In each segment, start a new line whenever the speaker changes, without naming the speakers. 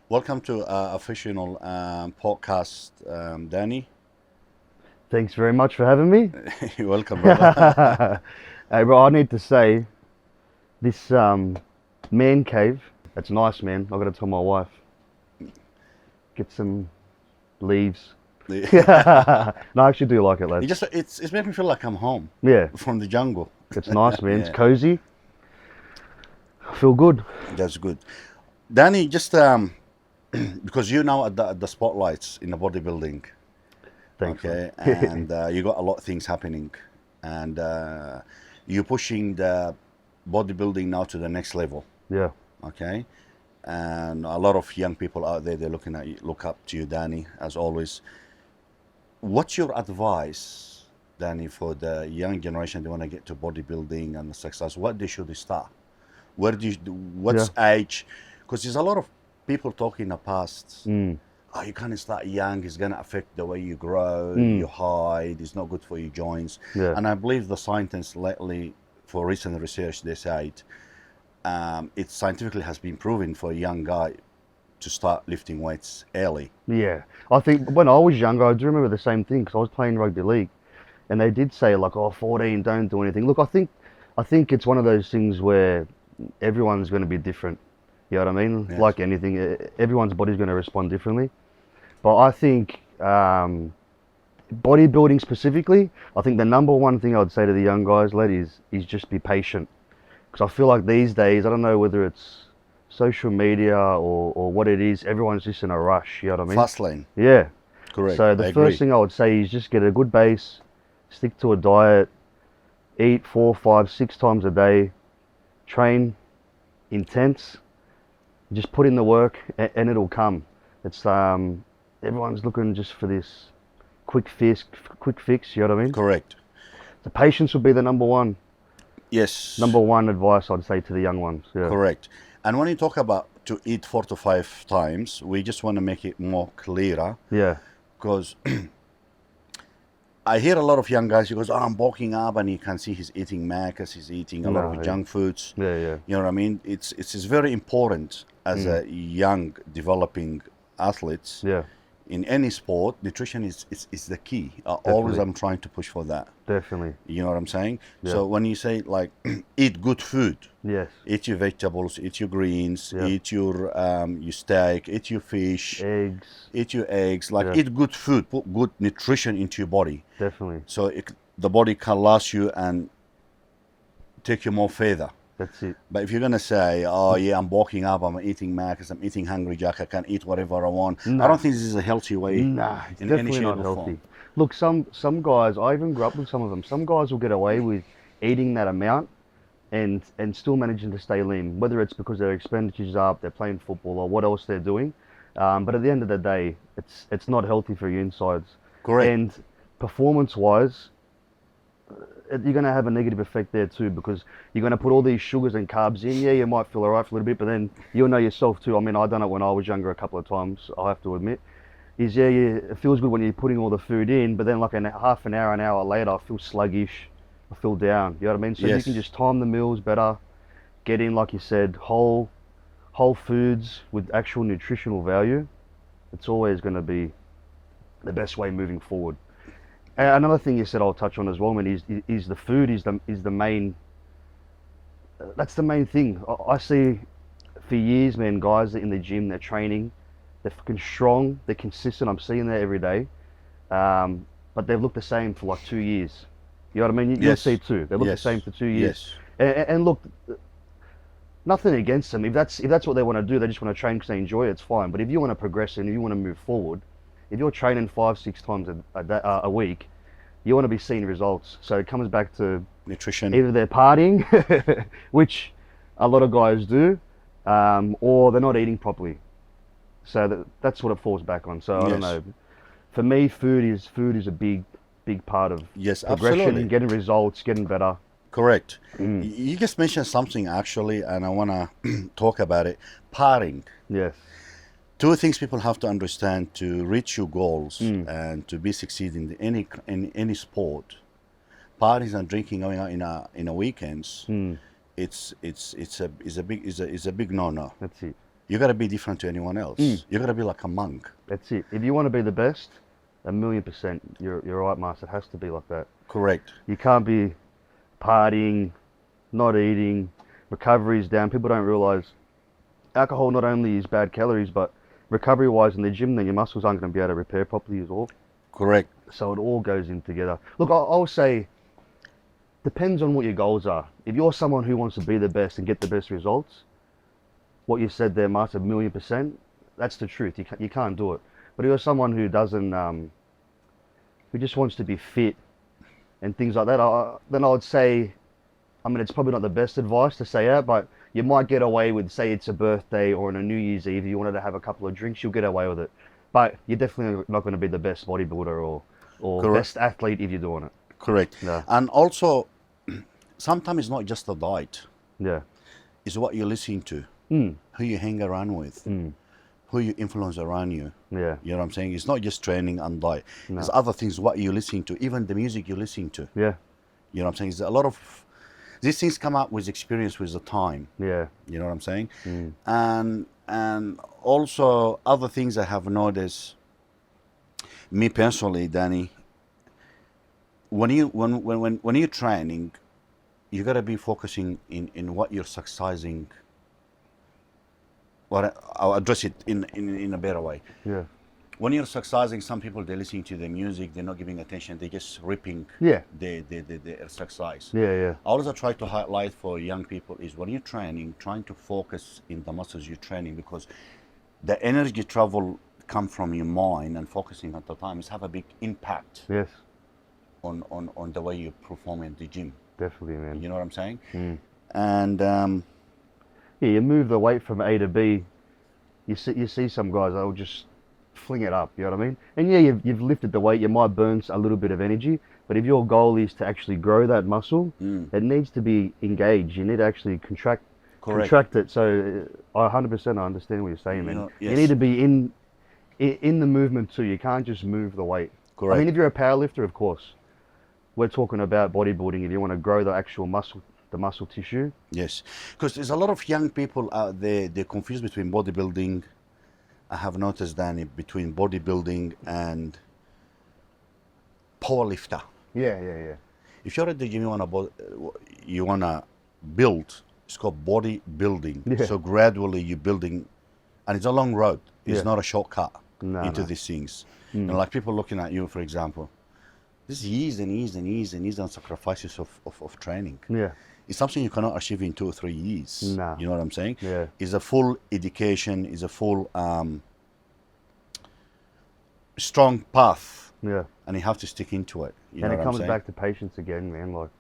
Welcome to official podcast, Danny.
Thanks very much for having me.
You're welcome, brother.
Hey, bro, I need to say, this man cave, it's nice, man. I've got to tell my wife, get some leaves. No, I actually do like it, lads.
It's made me feel like I'm home
Yeah,
from the jungle.
it's nice, man. It's
Yeah,
cozy. I feel good.
that's good. Danny, just because you're now at the spotlights in the bodybuilding,
Thanks,
okay,
man.
and you got a lot of things happening, and you're pushing the bodybuilding now to the next level,
Yeah.
okay. And a lot of young people out there, they're looking at you, look up to you, Danny, as always. What's your advice, Danny, for the young generation? They want to get to bodybuilding and success. What they should start? Where do you?
Yeah.
What's age? Because there's a lot of people talking in the past.
Mm.
Oh, you can't start young. It's gonna affect the way you grow,
Mm.
your height. It's not good for your joints.
Yeah.
And I believe the scientists lately, for recent research, they said it scientifically has been proven for a young guy to start lifting weights early.
Yeah. I think when I was younger, I do remember the same thing because I was playing rugby league, and they did say like, "Oh, 14, don't do anything." Look, I think it's one of those things where everyone's going to be different. You know what I mean?
Yes.
Like anything, everyone's body's going to respond differently. But I think bodybuilding specifically, I think the number one thing I would say to the young guys, lad, is just be patient. Because I feel like these days, I don't know whether it's social media or what it is, everyone's just in a rush. You know what I mean?
Fast lane,
Yeah.
correct.
So
I
the
agree.
first thing I would say is just get a good base, stick to a diet, eat 4, 5, 6 times a day, train intense, just put in the work, and it'll come. It's everyone's looking just for this quick fix. You know what I mean?
Correct.
The patience would be the number
Yes.
one advice I'd say to the young ones. Yeah.
Correct. And when you talk about to eat 4 to 5 times, we just want to make it more clearer
Yeah.
because I hear a lot of young guys who goes, "Oh, I'm bulking up," and you can see he's eating macas, he's eating a lot
No,
of
yeah.
junk foods.
Yeah. Yeah.
You know what I mean? It's very important as a young developing athletes
Yeah.
in any sport. Nutrition is the key. Always,
Definitely.
I'm trying to push for that.
Definitely.
You know what I'm saying?
Yeah.
So when you say like eat good food,
Yes.
eat your vegetables, eat your greens,
Yeah.
eat your steak, eat your fish,
Eggs.
eat your eggs. Like
Yeah.
eat good food, put good nutrition into your body,
Definitely.
so the body can last you and take you more further.
That's it.
But if you're gonna say, "Oh yeah, I'm bulking up, I'm eating Mac's, I'm eating Hungry Jack, I can eat whatever I want," I
Nah.
don't think this is a healthy way.
Nah, it's
in any
definitely
shape
not
or
healthy.
form.
Look, some guys, I even grew up with some of them. Some guys will get away with eating that amount and still managing to stay lean, whether it's because their expenditures are up, they're playing football, or what else they're doing. But at the end of the day, it's not healthy for your insides.
Correct.
And performance-wise, you're going to have a negative effect there too, because you're going to put all these sugars and carbs in. Yeah, you might feel all right for a little bit, but then you'll know yourself too. I mean, I done it when I was younger a couple of times, I have to admit. Yeah, it feels good when you're putting all the food in, but then like half an hour later, I feel sluggish, I feel down. You know what I mean? So you
Yes.
can just time the meals better, get in, like you said, whole foods with actual nutritional value. It's always going to be the best way moving forward. And another thing you said I'll touch on as well, man, is the food is the main. That's the main thing. I see for years, man, guys that in the gym, they're training, they're fucking strong, they're consistent. I'm seeing that every day, but they've looked the same for like 2 years. You know what I mean? You'll
Yes.
see too. They look
Yes.
the same for 2 years.
Yes.
And look, nothing against them. If that's what they want to do, they just want to train because they enjoy it. It's fine. But if you want to progress and you want to move forward, if you're training 5, 6 times a week, you want to be seeing results. So it comes back to
Nutrition.
either they're partying, which a lot of guys do, or they're not eating properly. So that's what it falls back on. So I don't
Yes.
know. For me, food is a big part of
Yes,
progression,
absolutely.
getting results, getting better.
Correct.
Mm.
You just mentioned something actually, and I want to talk about it. Partying.
Yes.
Two things people have to understand to reach your goals
Mm.
and to be succeeding in any sport. Parties and drinking going out in a weekends.
Mm.
It's a big no-no.
That's it.
You got to be different to anyone else. You got to be like a monk.
That's it. If you want to be the best, 1,000,000%, you're right, master. It has to be like that.
Correct.
You can't be partying, not eating, recovery's down. People don't realize alcohol not only is bad calories, but recovery-wise in the gym, then your muscles aren't going to be able to repair properly as well.
Correct.
So it all goes in together. Look, I'll say, depends on what your goals are. If you're someone who wants to be the best and get the best results, what you said there, Master, 1,000,000%, that's the truth. You can't do it. But if you're someone who doesn't, who just wants to be fit and things like that, then I would say, I mean, it's probably not the best advice to say out, but you might get away with, say it's a birthday or on a New Year's Eve, you wanted to have a couple of drinks, you'll get away with it. But you're definitely not going to be the best bodybuilder or best athlete if you're doing it.
Correct.
Yeah.
And also, sometimes it's not just the diet.
Yeah.
It's what you're listening to, who you hang around with, who you influence around you.
Yeah.
You know what I'm saying? It's not just training and diet. There's other things, what you're listening to, even the music you're listening to.
Yeah.
You know what I'm saying? There's a lot of, these things come up with experience with the time.
Yeah.
You know what I'm saying? And also other things I have noticed, me personally, Danny, when you're training, you gotta be focusing in what you're exercising. Well, I'll address it in a better way.
Yeah.
When you're exercising, some people, they're listening to the music, they're not giving attention, they're just ripping
Yeah.
the exercise.
Yeah. Yeah.
I always try to highlight for young people is when you're training, trying to focus in the muscles you're training, because the energy travel come from your mind and focusing at the time is have a big impact
Yes.
on the way you perform in the gym.
Definitely, man.
You know what I'm saying? And
yeah, you move the weight from A to B. You see some guys, they'll just fling it up, you know what I mean? And yeah, you've lifted the weight, you might burn a little bit of energy, but if your goal is to actually grow that muscle, it needs to be engaged. You need to actually contract it. So I 100% understand what you're saying, man.
know, yes.
You need to be in the movement too. You can't just move the weight.
Correct.
I mean, if you're a powerlifter, of course. We're talking about bodybuilding. If you want to grow the actual muscle, the muscle tissue.
Yes, because there's a lot of young people out there, they're confused between bodybuilding. I have noticed, Danny, between bodybuilding and powerlifter.
Yeah, yeah, yeah.
If you're at the gym, you wanna build. It's called bodybuilding.
Yeah.
So gradually you're building, and it's a long road. It's
Yeah.
not a shortcut
No,
into
no.
these things. And like people looking at you, for example, this is years and years and years and years and sacrifices of training.
Yeah.
It's something you cannot achieve in 2 or 3 years.
Nah.
You know what I'm saying?
Yeah.
It's a full education, it's a full strong path,
Yeah.
and you have to stick into it. You know
And it
what
comes
I'm saying?
back to patience again, man. Like,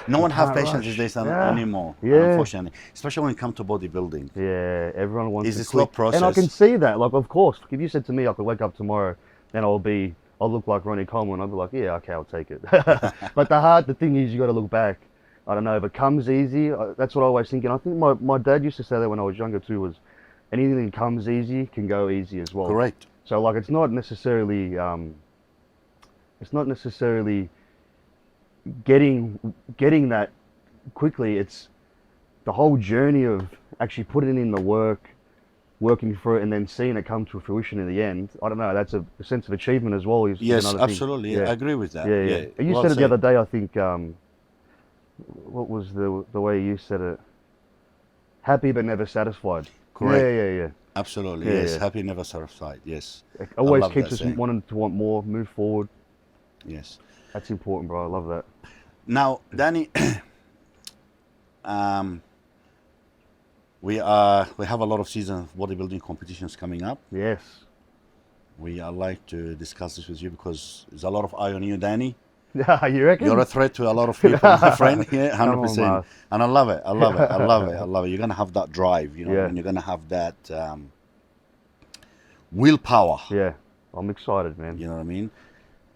No one has
can't
patience
rush.
these days
Yeah.
anymore,
Yeah.
unfortunately. Especially when it comes to bodybuilding.
yeah, everyone wants
It's
to
a slow
quit. And I
process.
can see that. Like, of course, if you said to me I could wake up tomorrow and I'll look like Ronnie Coleman, I'll be like, yeah, okay, I'll take it. But the thing is, you got to look back. I don't know, if it comes easy, that's what I always think. And I think my dad used to say that when I was younger too, was anything that comes easy can go easy as well.
Correct.
So like, it's not necessarily getting that quickly. It's the whole journey of actually putting in the work, working for it, and then seeing it come to fruition in the end. I don't know, that's a sense of achievement as well.
Yes,
another thing.
absolutely.
Yeah.
I agree with that.
Yeah, yeah. You
Well
said it the
said.
other day, I think, what was the way you said it? Happy but never satisfied.
Correct.
Yeah.
Absolutely,
Yeah,
yes.
yeah.
Happy, never satisfied. Yes.
It always
love
keeps
that
us
saying.
wanting to want more, move forward.
Yes.
That's important, bro. I love that.
Now, Danny, we have a lot of season of bodybuilding competitions coming up.
Yes.
We like to discuss this with you because there's a lot of eye on you, Danny.
You reckon?
You're a threat to a lot of people, my friend. Yeah,
Come on,
100%.
Mark.
And I love it. I love it. I love it. I love it. You're gonna have that drive, you know,
Yeah.
and you're gonna have that willpower.
Yeah. I'm excited, man.
You know what I mean?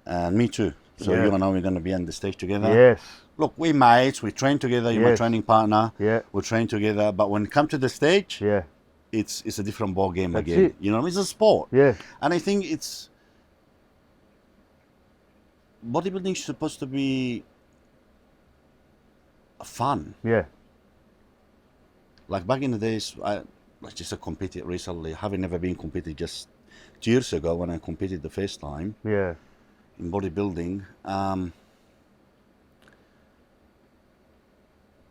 And me too. So
Yeah.
you and I, we're gonna be on the stage together.
Yes.
Look, we mates. We train together. You're my
Yes.
training partner.
Yeah.
We train together. But when it comes to the stage,
Yeah.
it's a different ball game
That's
again.
it.
You know, it's a sport.
Yeah.
And I think bodybuilding is supposed to be fun.
Yeah.
Like back in the days, I just competed recently. Having never been competed just 2 years ago when I competed the first time
Yeah.
in bodybuilding.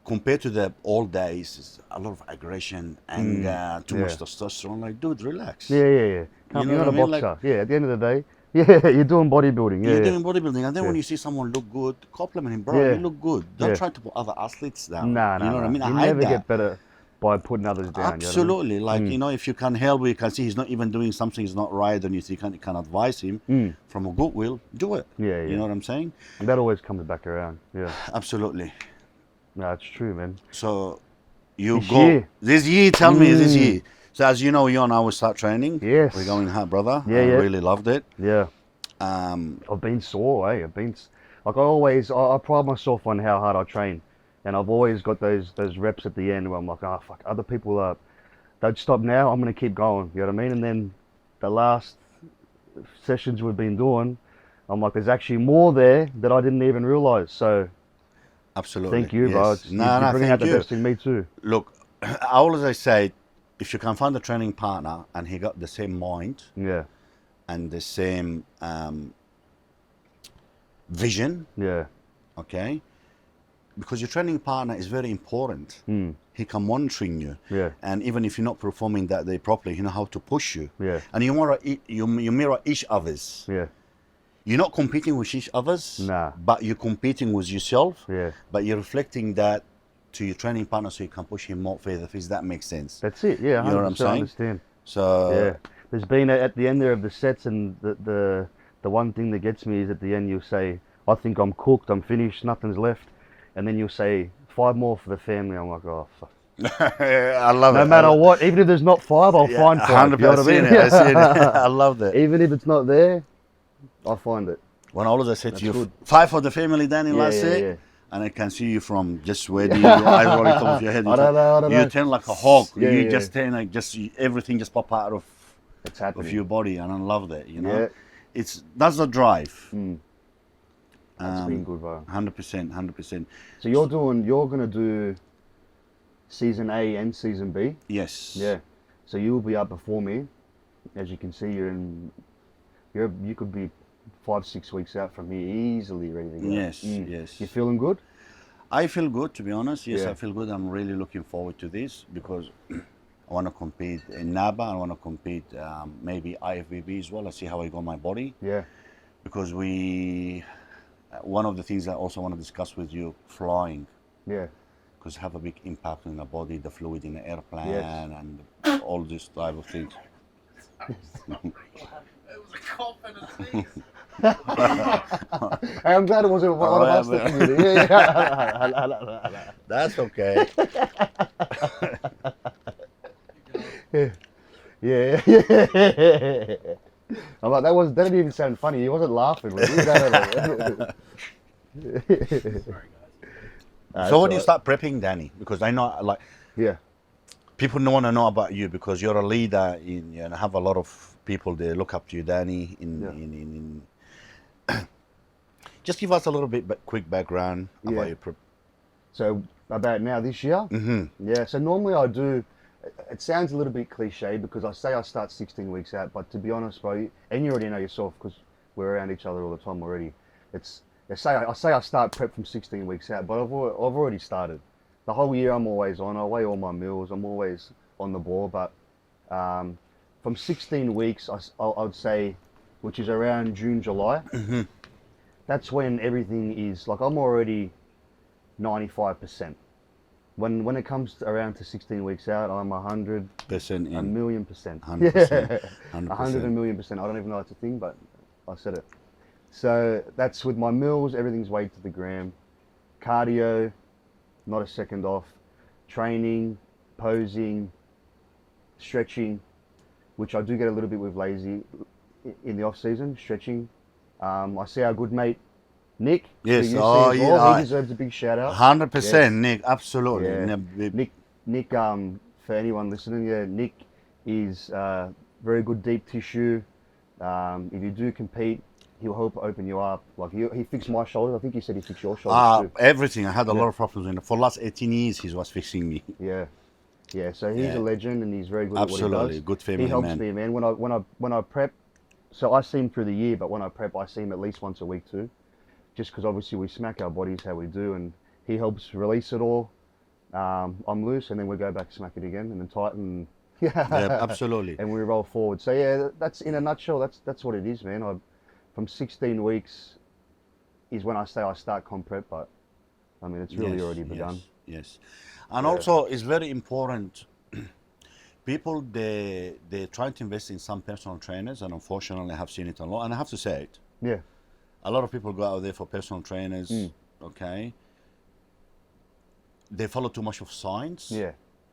Compared to the old days, it's a lot of aggression, anger, too much testosterone. Like, dude, relax.
Yeah.
You
You're
know
not
what
a
I mean?
boxer.
Like,
Yeah. At the end of the day, yeah, you're doing bodybuilding. Yeah.
you're
Yeah.
doing bodybuilding, and then when
Yeah.
you see someone look good, compliment him, bro.
Yeah.
You look good. Don't
Yeah.
try to put other athletes down.
Nah,
You know what I mean? I
You
hate
never
that.
get better by putting others down.
Absolutely.
You know
Like,
what I mean?
if you can help, you can see he's not even doing something he's not right, and you can advise him from a goodwill, do it.
Yeah.
You know what I'm saying?
And that always comes back around. Yeah.
Absolutely.
No, it's true, man.
So you
This
go
year.
this year. Tell me this year. So as you know, you and I will start training.
Yes.
We're going hard, brother.
Yeah,
I
yeah.
really loved it.
Yeah. I've been sore, eh? I pride myself on how hard I train, and I've always got those reps at the end where I'm like, oh fuck, other people they'd stop now. I'm gonna keep going. You know what I mean? And then the last sessions we've been doing, I'm like, there's actually more there that I didn't even realize. So
Absolutely.
thank you, bro.
Yes. No,
You're bringing out
thank
the
you.
best in me too.
Look, I always say, if you can find a training partner and he got the same mind
Yeah.
and the same vision,
Yeah.
okay, because your training partner is very important. He can monitoring you,
Yeah.
and even if you're not performing that day properly, he know how to push you.
Yeah.
And you mirror each other's.
Yeah.
You're not competing with each other's,
Nah.
but you're competing with yourself.
Yeah.
But you're reflecting that to your training partner, so you can push him more further. If that makes sense.
That's it. Yeah. 100%
You know what I'm saying?
understand.
So
Yeah, there's been at the end there of the sets, and the one thing that gets me is at the end you'll say, I think I'm cooked, I'm finished, nothing's left, and then you'll say 5 more for the family. I'm like, oh fuck.
I love it.
No matter what, even if there's not 5, I'll find 5.
100%.
You know what I mean?
I see it. I love that.
Even if it's not there, I'll find it.
When all of I said to you,
good.
5 for the family, Danny, let's say,
yeah.
and I can see you from just sweating, your eyes rolling top of your head.
I don't know.
You turn like a hawk.
Yeah,
you
yeah.
just turn like everything just pop out of
It's happening.
your body, and I love that. You know,
Yeah.
that's the drive.
That's been good, bro.
100%.
So you're gonna do season A and season B.
Yes.
Yeah. So you'll be up before me. As you can see, you could be 5-6 weeks out from me easily ready to go.
Yes. Yes.
You feeling good?
I feel good, to be honest. Yes,
Yeah.
I feel good. I'm really looking forward to this because I want to compete in NABA. I want to compete maybe IFBB as well. I see how I got my body.
Yeah.
Because one of the things I also want to discuss with you, flying.
Yeah.
Because have a big impact on the body, the fluid in the airplane,
Yes.
and all this type of things.
It was a confidence thing.
Hey, I'm glad it wasn't one of us that figured it. Yeah.
That's okay.
Yeah. I'm like, that didn't even sound funny. He wasn't laughing. Was he?
Sorry, guys.
So when do you start prepping, Danny? Because I know, like,
Yeah.
people want to know about you because you're a leader. You have a lot of people they look up to you, Danny. Just give us a little bit quick background about your prep.
So about now this year? Yeah, so normally I do, it sounds a little bit cliche because I say I start 16 weeks out, but to be honest, bro, and you already know yourself because we're around each other all the time already. I say I start prep from 16 weeks out, but I've already started. The whole year I'm always on, I weigh all my meals, I'm always on the ball, but from 16 weeks, I would say, which is around June, July, that's when everything is, like I'm already 95%. When it comes around to 16 weeks out, I'm 100%, a million percent.
100%.
Yeah.
100%.
100 1,000,000%. I don't even know that's a thing, but I said it. So that's with my meals, everything's weighed to the gram. Cardio, not a second off. Training, posing, stretching, which I do get a little bit with lazy in the off season, stretching. I see our good mate Nick.
Yes,
who you see
oh,
as
yeah,
well. He deserves a big shout out.
100%,
Yes.
Nick, absolutely.
Yeah. Nick, for anyone listening, yeah, Nick is very good deep tissue. If you do compete, he'll help open you up. Like he fixed my shoulders. I think he said he fixed your shoulders too.
Everything. I had a lot of problems for the last 18 years. He was fixing me.
Yeah. Yeah, so he's
Yeah.
a legend and he's very good at what he
Absolutely,
does.
good family
He helps
man.
me, man. When I prep, so I see him through the year, but when I prep, I see him at least once a week too, just because obviously we smack our bodies how we do, and he helps release it all. I'm loose, and then we go back smack it again, and then tighten.
Yeah, absolutely.
And we roll forward. So yeah, that's in a nutshell. That's what it is, man. From 16 weeks is when I say I start comp prep, but I mean it's really
Yes,
already begun.
Yes, yes. And
Yeah.
also, it's very important. People they try to invest in some personal trainers, and unfortunately, I have seen it a lot. And I have to say it.
Yeah,
A lot of people go out there for personal trainers.
Mm.
Okay. They follow too much of science.
yeah,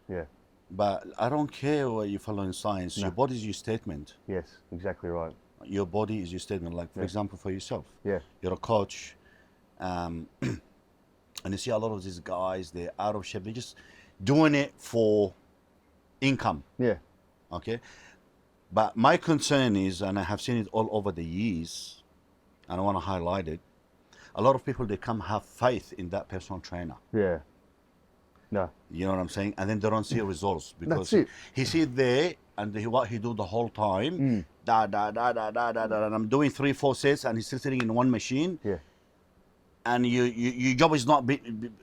yeah.
But I don't care what you follow in science.
No.
Your body is your statement.
Yes, exactly right.
Your body is your statement. Like for
Yeah.
example, for yourself,
Yeah,
you're a coach, and you see a lot of these guys. They're out of shape. They're just doing it for income.
yeah,
Okay. But my concern is, and I have seen it all over the years, and I want to highlight it. A lot of people they come have faith in that personal trainer.
yeah. No,
You know what I'm saying? And then they don't see results because
it.
he sit there and what he do the whole time,
Mm.
da da da da da da da, and I'm doing 3-4 sets, and he's still sitting in one machine.
Yeah.
And your job is not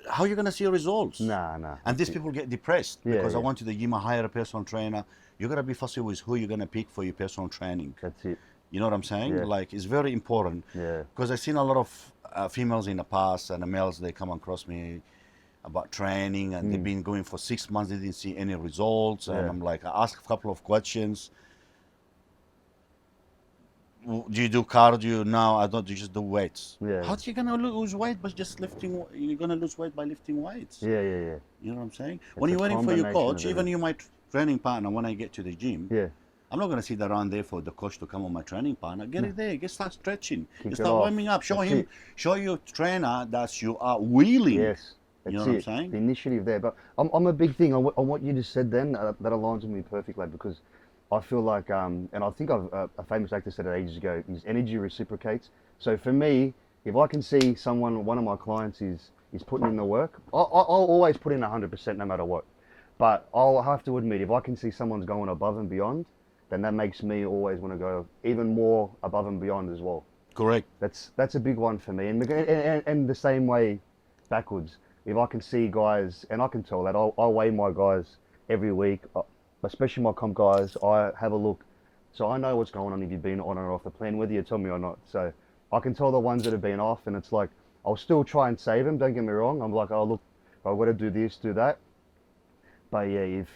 how are you gonna see results?
nah.
And these people get depressed
Yeah,
because I
yeah.
want to the gym, hire a personal trainer. You gotta be fussy with who you're gonna pick for your personal training.
That's it.
You know what I'm saying?
Yeah.
Like it's very important.
Yeah,
Because I've seen a lot of females in the past and the males, they come across me about training and they've been going for 6 months, they didn't see any results. And
Yeah.
I'm like, I ask a couple of questions. Do you do cardio? No, I don't. You just do weights.
Yeah.
How are you going to lose weight by just lifting? You're going to lose weight by lifting weights.
yeah.
You know what I'm saying? When
a
you're waiting for your
combination
coach,
of
even
everything.
you my training partner, when I get to the gym,
Yeah,
I'm not going to sit around there for the coach to come on my training partner. Get it there. Get start stretching.
Kick it
Start
off.
warming up. Show
That's
him.
it.
Show your trainer that you are willing.
yes.
You
That's
know what I'm
it.
saying?
The initiative there. But I'm a big thing on what you just said then, that aligns with me perfectly because I feel like, and I think a famous actor said it ages ago, is energy reciprocates. So for me, if I can see one of my clients is putting in the work, I'll always put in 100% no matter what. But I'll have to admit, if I can see someone's going above and beyond, then that makes me always want to go even more above and beyond as well.
Correct.
That's a big one for me. And the same way backwards. If I can see guys, and I can tell that, I'll weigh my guys every week, especially my comp guys. I have a look. So I know what's going on if you've been on or off the plan, whether you tell me or not. So I can tell the ones that have been off, and it's like, I'll still try and save them, don't get me wrong. I'm like, oh, look, I've got to do this, do that. But yeah, if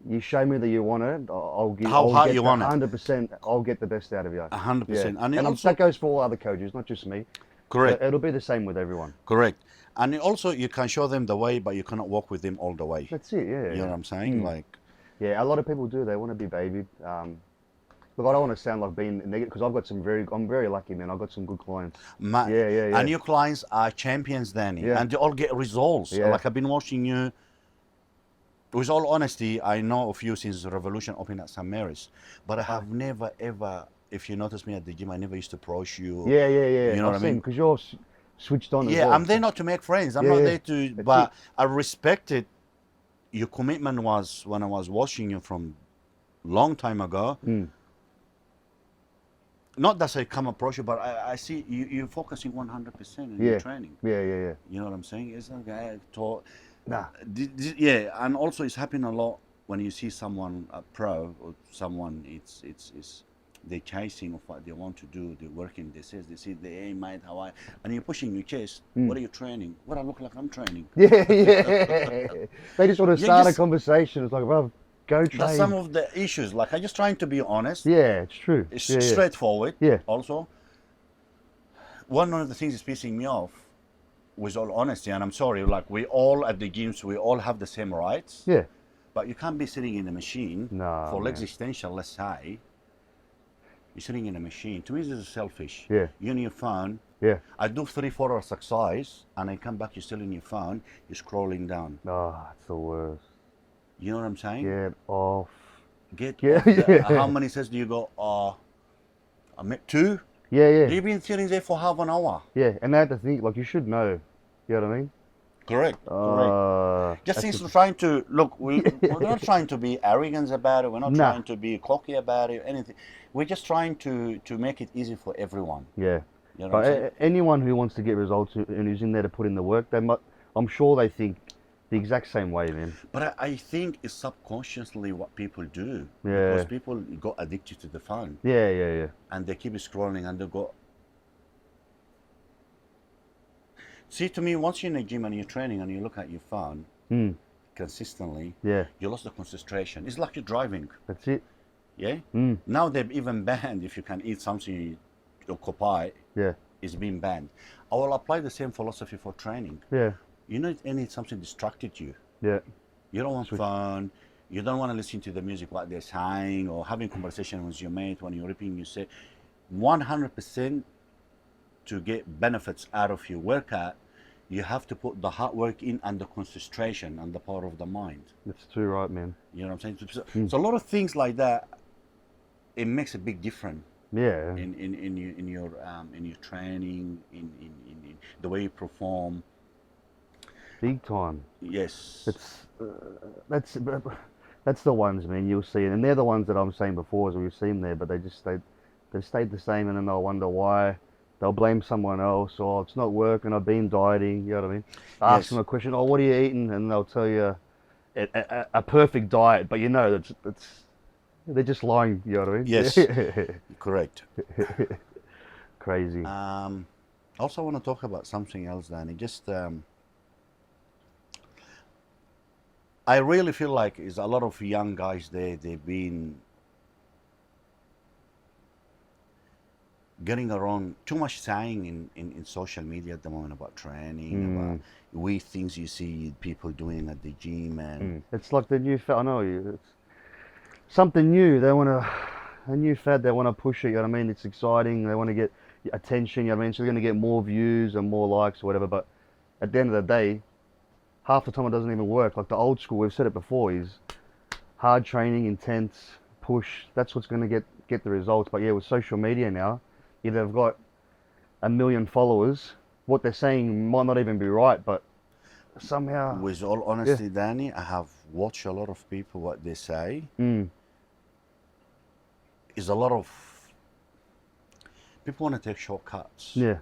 you show me that you want it, I'll give.
How
I'll
hard
get
you want it.
100%. I'll get the best out of you.
100%.
Yeah.
And
And
also,
that goes for all other coaches, not just me.
correct.
It'll be the same with everyone.
Correct. And also, you can show them the way, but you cannot walk with them all the way.
That's it. Yeah.
You know what I'm saying?
Mm.
Like,
Yeah, a lot of people do. They want to be babied. Look, I don't want to sound like being negative because I'm very lucky, man. I've got some good clients. Yeah.
And your clients are champions, Danny.
Yeah.
And they all get results.
Yeah.
Like, I've been watching you. With all honesty, I know of you since Revolution opened at St. Mary's. But I have never, ever, if you notice me at the gym, I never used to approach you.
Yeah.
You know what I mean?
Because you're switched on.
Yeah,
as well.
I'm there not to make friends. I'm
Yeah,
not
yeah.
there to,
That's
but I respected your commitment was when I was watching you from long time ago.
Mm.
Not that I come approach you, but I see you're focusing 100% on
Yeah.
your training.
Yeah.
You know what I'm saying? It's like I taught.
Nah.
Yeah, and also it's happening a lot when you see someone a pro or someone it's they're chasing of what they want to do. They're working. They see the aim, mate, how I, and you're pushing your chest.
Mm.
What are you training? What I look like I'm training.
Yeah. They just want to
You
start a
just-
conversation. It's like, well, go train.
That's some of the issues. Like I'm just trying to be honest.
Yeah, it's true.
It's
Yeah.
straightforward.
Yeah.
Also, one of the things that's pissing me off, with all honesty, and I'm sorry, like we all at the gyms, we all have the same rights.
Yeah.
But you can't be sitting in a machine
Nah,
for legs
man.
extension, let's say. You're sitting in a machine. To me, this is selfish.
Yeah.
You're on your phone.
Yeah.
I do 3-4 hours exercise, and I come back, you're still in your phone, you're scrolling down.
Oh, it's the worst.
You know what I'm saying?
Get off.
Get
Yeah,
off the-
yeah.
How many sets do you go? I met 2.
Yeah.
You've been sitting there for half an hour.
Yeah, and they have to think, like, you should know. You know what I mean?
Correct. Correct. Just
That's
since trying to look, we're not trying to be arrogant about it. We're not
Nah.
trying to be cocky about it. Anything. We're just trying to make it easy for everyone.
yeah.
You know what
But
I'm saying?
anyone who wants to get results and who's in there to put in the work, I'm sure they think the exact same way, man.
But I think it's subconsciously what people do.
Yeah.
Because people got addicted to the phone
Yeah, yeah, yeah.
and they keep scrolling and they go. See, to me, once you're in the gym and you're training and you look at your phone
Mm,
consistently,
yeah,
you lost the concentration. It's like you're driving.
that's it.
Yeah.
Mm,
Now they've even banned if you can eat something you occupy.
yeah,
It's been banned. I will apply the same philosophy for training.
yeah,
You need something distracted you.
yeah,
You don't want fun. You don't want to listen to the music what they're saying or having conversation with your mate when you're ripping. You say 100% to get benefits out of your workout. You have to put the hard work in and the concentration and the power of the mind.
that's too right, man.
You know what I'm saying? So a lot of things like that, it makes a big difference
Yeah,
in your training, in the way you perform.
big time.
Yes.
It's that's the ones, man. You'll see, and they're the ones that I'm saying before, as we've seen there. But they stayed the same, and then they'll wonder why. They'll blame someone else, or it's not working. I've been dieting. You know what I mean? Ask
Yes.
them a question. Oh, what are you eating? And they'll tell you a perfect diet, but you know they're just lying. You know what I mean?
Yes. Correct.
Crazy.
Also, I want to talk about something else, Danny. Just, I really feel like is a lot of young guys there. They've been getting around too much saying in social media at the moment about training, about weird things you see people doing at the gym, and
It's like the new fad. I know it's something new. They want a new fad. They want to push it. You know what I mean? It's exciting. They want to get attention. You know what I mean? So they're going to get more views and more likes or whatever. But at the end of the day, half the time it doesn't even work. Like the old school, we've said it before, is hard training, intense, push. That's what's going to get the results. But yeah, with social media now, either they've got 1 million followers. What they're saying might not even be right, but somehow.
with all honesty, Danny, I have watched a lot of people what they say. Is a lot of people want to take shortcuts.
Yeah.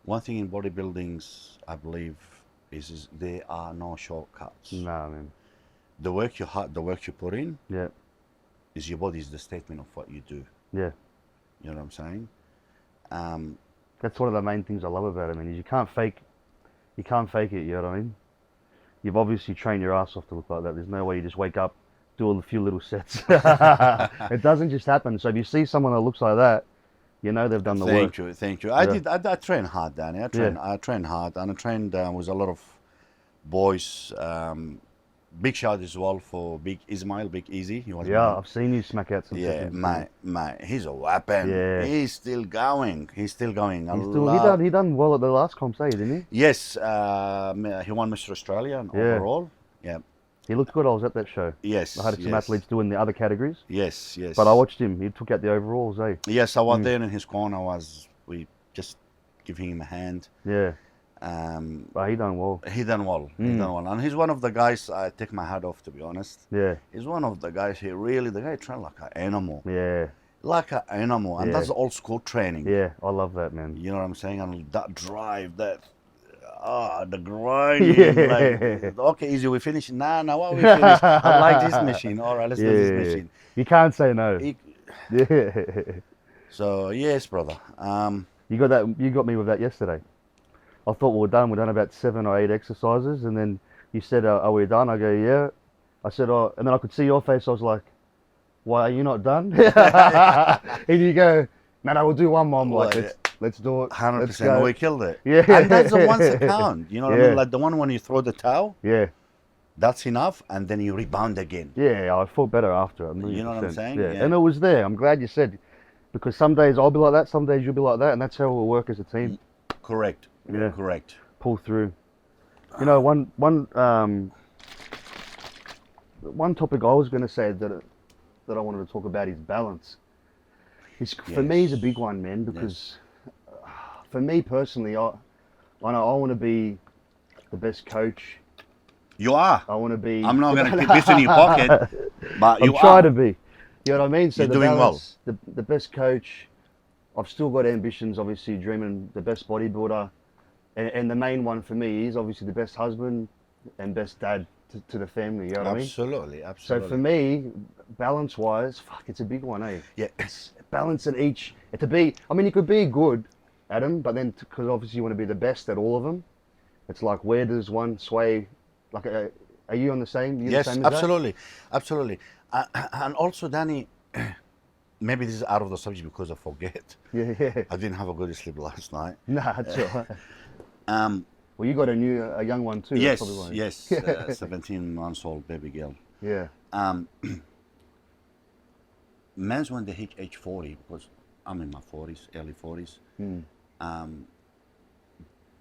One thing in bodybuildings, I believe, is there are no shortcuts.
Nah, man.
The work you put in,
Yeah.
is your body is the statement of what you do.
Yeah.
You know what I'm saying?
That's one of the main things I love about it, man, is you can't fake it, you know what I mean? You've obviously trained your ass off to look like that. There's no way you just wake up, do a few little sets. It doesn't just happen. So if you see someone that looks like that, you know they've done the work.
Thank you.
Yeah.
I train hard, Danny. I train hard, and I trained with a lot of boys. Big shout as well for Big Ismail, Big Easy. He was
Yeah, I've seen you smack out some
yeah,
sessions.
mate, he's a weapon.
Yeah.
He's still going. He's still going.
He done well at the last comp, didn't he?
Yes, he won Mr. Australia overall. Yeah.
He looked good. I was at that show.
Yes.
I had some athletes doing the other categories,
Yes, yes.
but I watched him. He took out the overalls, eh?
Yes, I was there in his corner. We just giving him a hand.
Yeah. But he done well.
He done well. He done well, and he's one of the guys I take my hat off, to be honest.
Yeah.
He's one of the guys. The guy trained like an animal.
Yeah.
Like an animal, and
Yeah.
that's old school training.
Yeah. I love that, man.
You know what I'm saying? And that drive, the grinding.
Yeah.
Like, okay, easy, we finish. Nah, what we finish? I like this machine. All right, let's do this machine.
You can't say no.
He-
Yeah.
So yes, brother.
You got me with that yesterday. I thought we were done. We're done about 7 or 8 exercises, and then you said, "Are we done?" I go, "Yeah." I said, "Oh," and then I could see your face. I was like, "Why are you not done?" And you go, "No, we'll do one more." I'm like,
Well,
let's do it.
100%. We killed it.
Yeah.
And that's the ones that count. You know what I
Yeah.
mean? Like the one when you throw the towel,
Yeah.
that's enough, and then you rebound again.
Yeah, I felt better after.
You know what I'm
1,000,000%.
saying?
Yeah.
Yeah.
And it was there. I'm glad you said, because some days I'll be like that, some days you'll be like that, and that's how we'll work as a team.
Correct.
Yeah.
Correct.
Pull through. You know, one topic I was going to say that I wanted to talk about is balance. For me, is a big one, man, because for me personally, I know I want to be the best coach.
You are.
I want to be.
I'm not going to keep this in your pocket, but
I'm
you
trying
are.
to be. You know what I mean? So
You're
the
doing well.
balance, the best coach. I've still got ambitions, obviously, dreaming the best bodybuilder. And the main one for me is obviously the best husband and best dad to the family, you know what I mean?
Absolutely,
So
absolutely.
for me, balance-wise, fuck, it's a big one, eh?
Yeah.
It's balance in each. To be, I mean, you could be good at them, but then, because obviously you want to be the best at all of them, it's like, where does one sway? Like, are you on the same? You
Yes,
the same as
absolutely, absolutely. And also, Danny, maybe this is out of the subject because I forget.
That? Yeah.
I didn't have a good sleep last night.
Nah, that's all right.
Um,
Well, you got a young one too.
yes,
That's probably why.
yes, 17 months old baby girl.
Yeah.
Men's when they hit age 40, because I'm in my 40s, early 40s,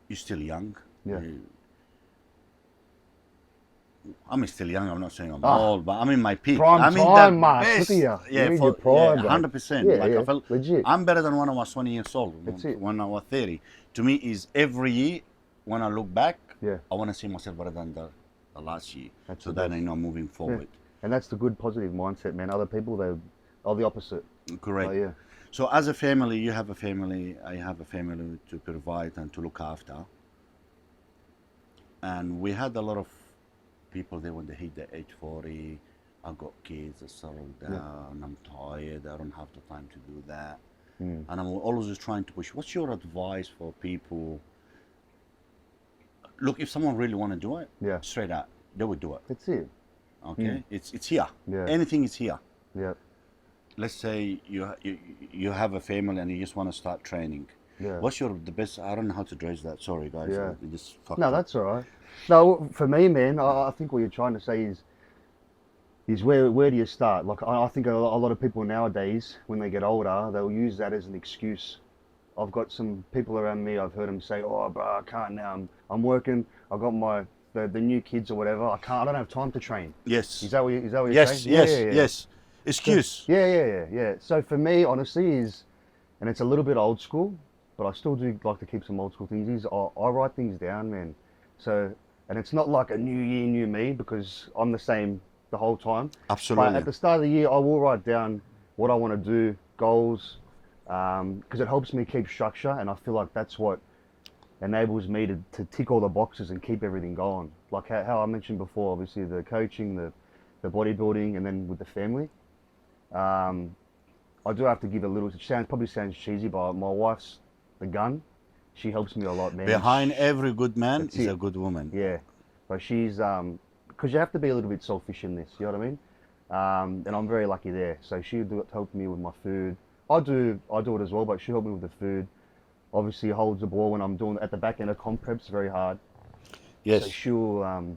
you're still young.
Yeah.
I'm still young. I'm not saying I'm
Ah.
old, but I'm in my peak.
Prime
I'm in
time,
the
Mark.
best.
Look at you.
Yeah,
You're in your prime, bro.
100%.
Yeah,
like
yeah,
I felt
legit.
I'm better than when I was 20 years old.
That's it.
When I was 30. To me, is every year when I look back,
Yeah.
I want to see myself better than the last year.
That's
so
the
that
best.
I know moving forward.
And that's the good positive mindset, man. Other people, they are the opposite.
Correct.
Oh, yeah.
So as a family, you have a family, I have a family to provide and to look after. And we had a lot of people there when they hit the age 40. I got kids, I settled down, I'm tired, I don't have the time to do that. And I'm always just trying to push. What's your advice for people? Look, if someone really want to do it,
Yeah.
straight out, they would do it.
That's it.
Okay, it's here.
Yeah.
Anything is here.
Yeah.
Let's say you have a family and you just want to start training.
Yeah.
What's the best? I don't know how to address that. Sorry, guys.
Yeah.
I just fucked
No,
up.
that's all right. No, for me, man, I think what you're trying to say is where do you start? Like, I think a lot of people nowadays, when they get older, they'll use that as an excuse. I've got some people around me, I've heard them say, oh, bro, I can't now. I'm working. I've got the new kids or whatever. I don't have time to train.
Yes.
Is that what you're
Yes.
saying?
Yes.
Yeah.
Yes. Excuse.
Yeah. So for me, honestly, and it's a little bit old school, but I still do like to keep some old school things. I write things down, man. So, and it's not like a new year, new me, because I'm the same the whole time.
Absolutely.
But at the start of the year, I will write down what I want to do, goals, because it helps me keep structure, and I feel like that's what enables me to tick all the boxes and keep everything going. Like how I mentioned before, obviously the coaching, the bodybuilding, and then with the family. I do have to give a little. It probably sounds cheesy, but my wife's the gun. She helps me a lot, man.
Behind every good man
That's
is
it.
a good woman.
Yeah, but she's because you have to be a little bit selfish in this. You know what I mean? And I'm very lucky there. So she helped me with my food. I do it as well, but she helped me with the food. Obviously holds the ball when I'm doing at the back end of comp preps very hard.
Yes.
So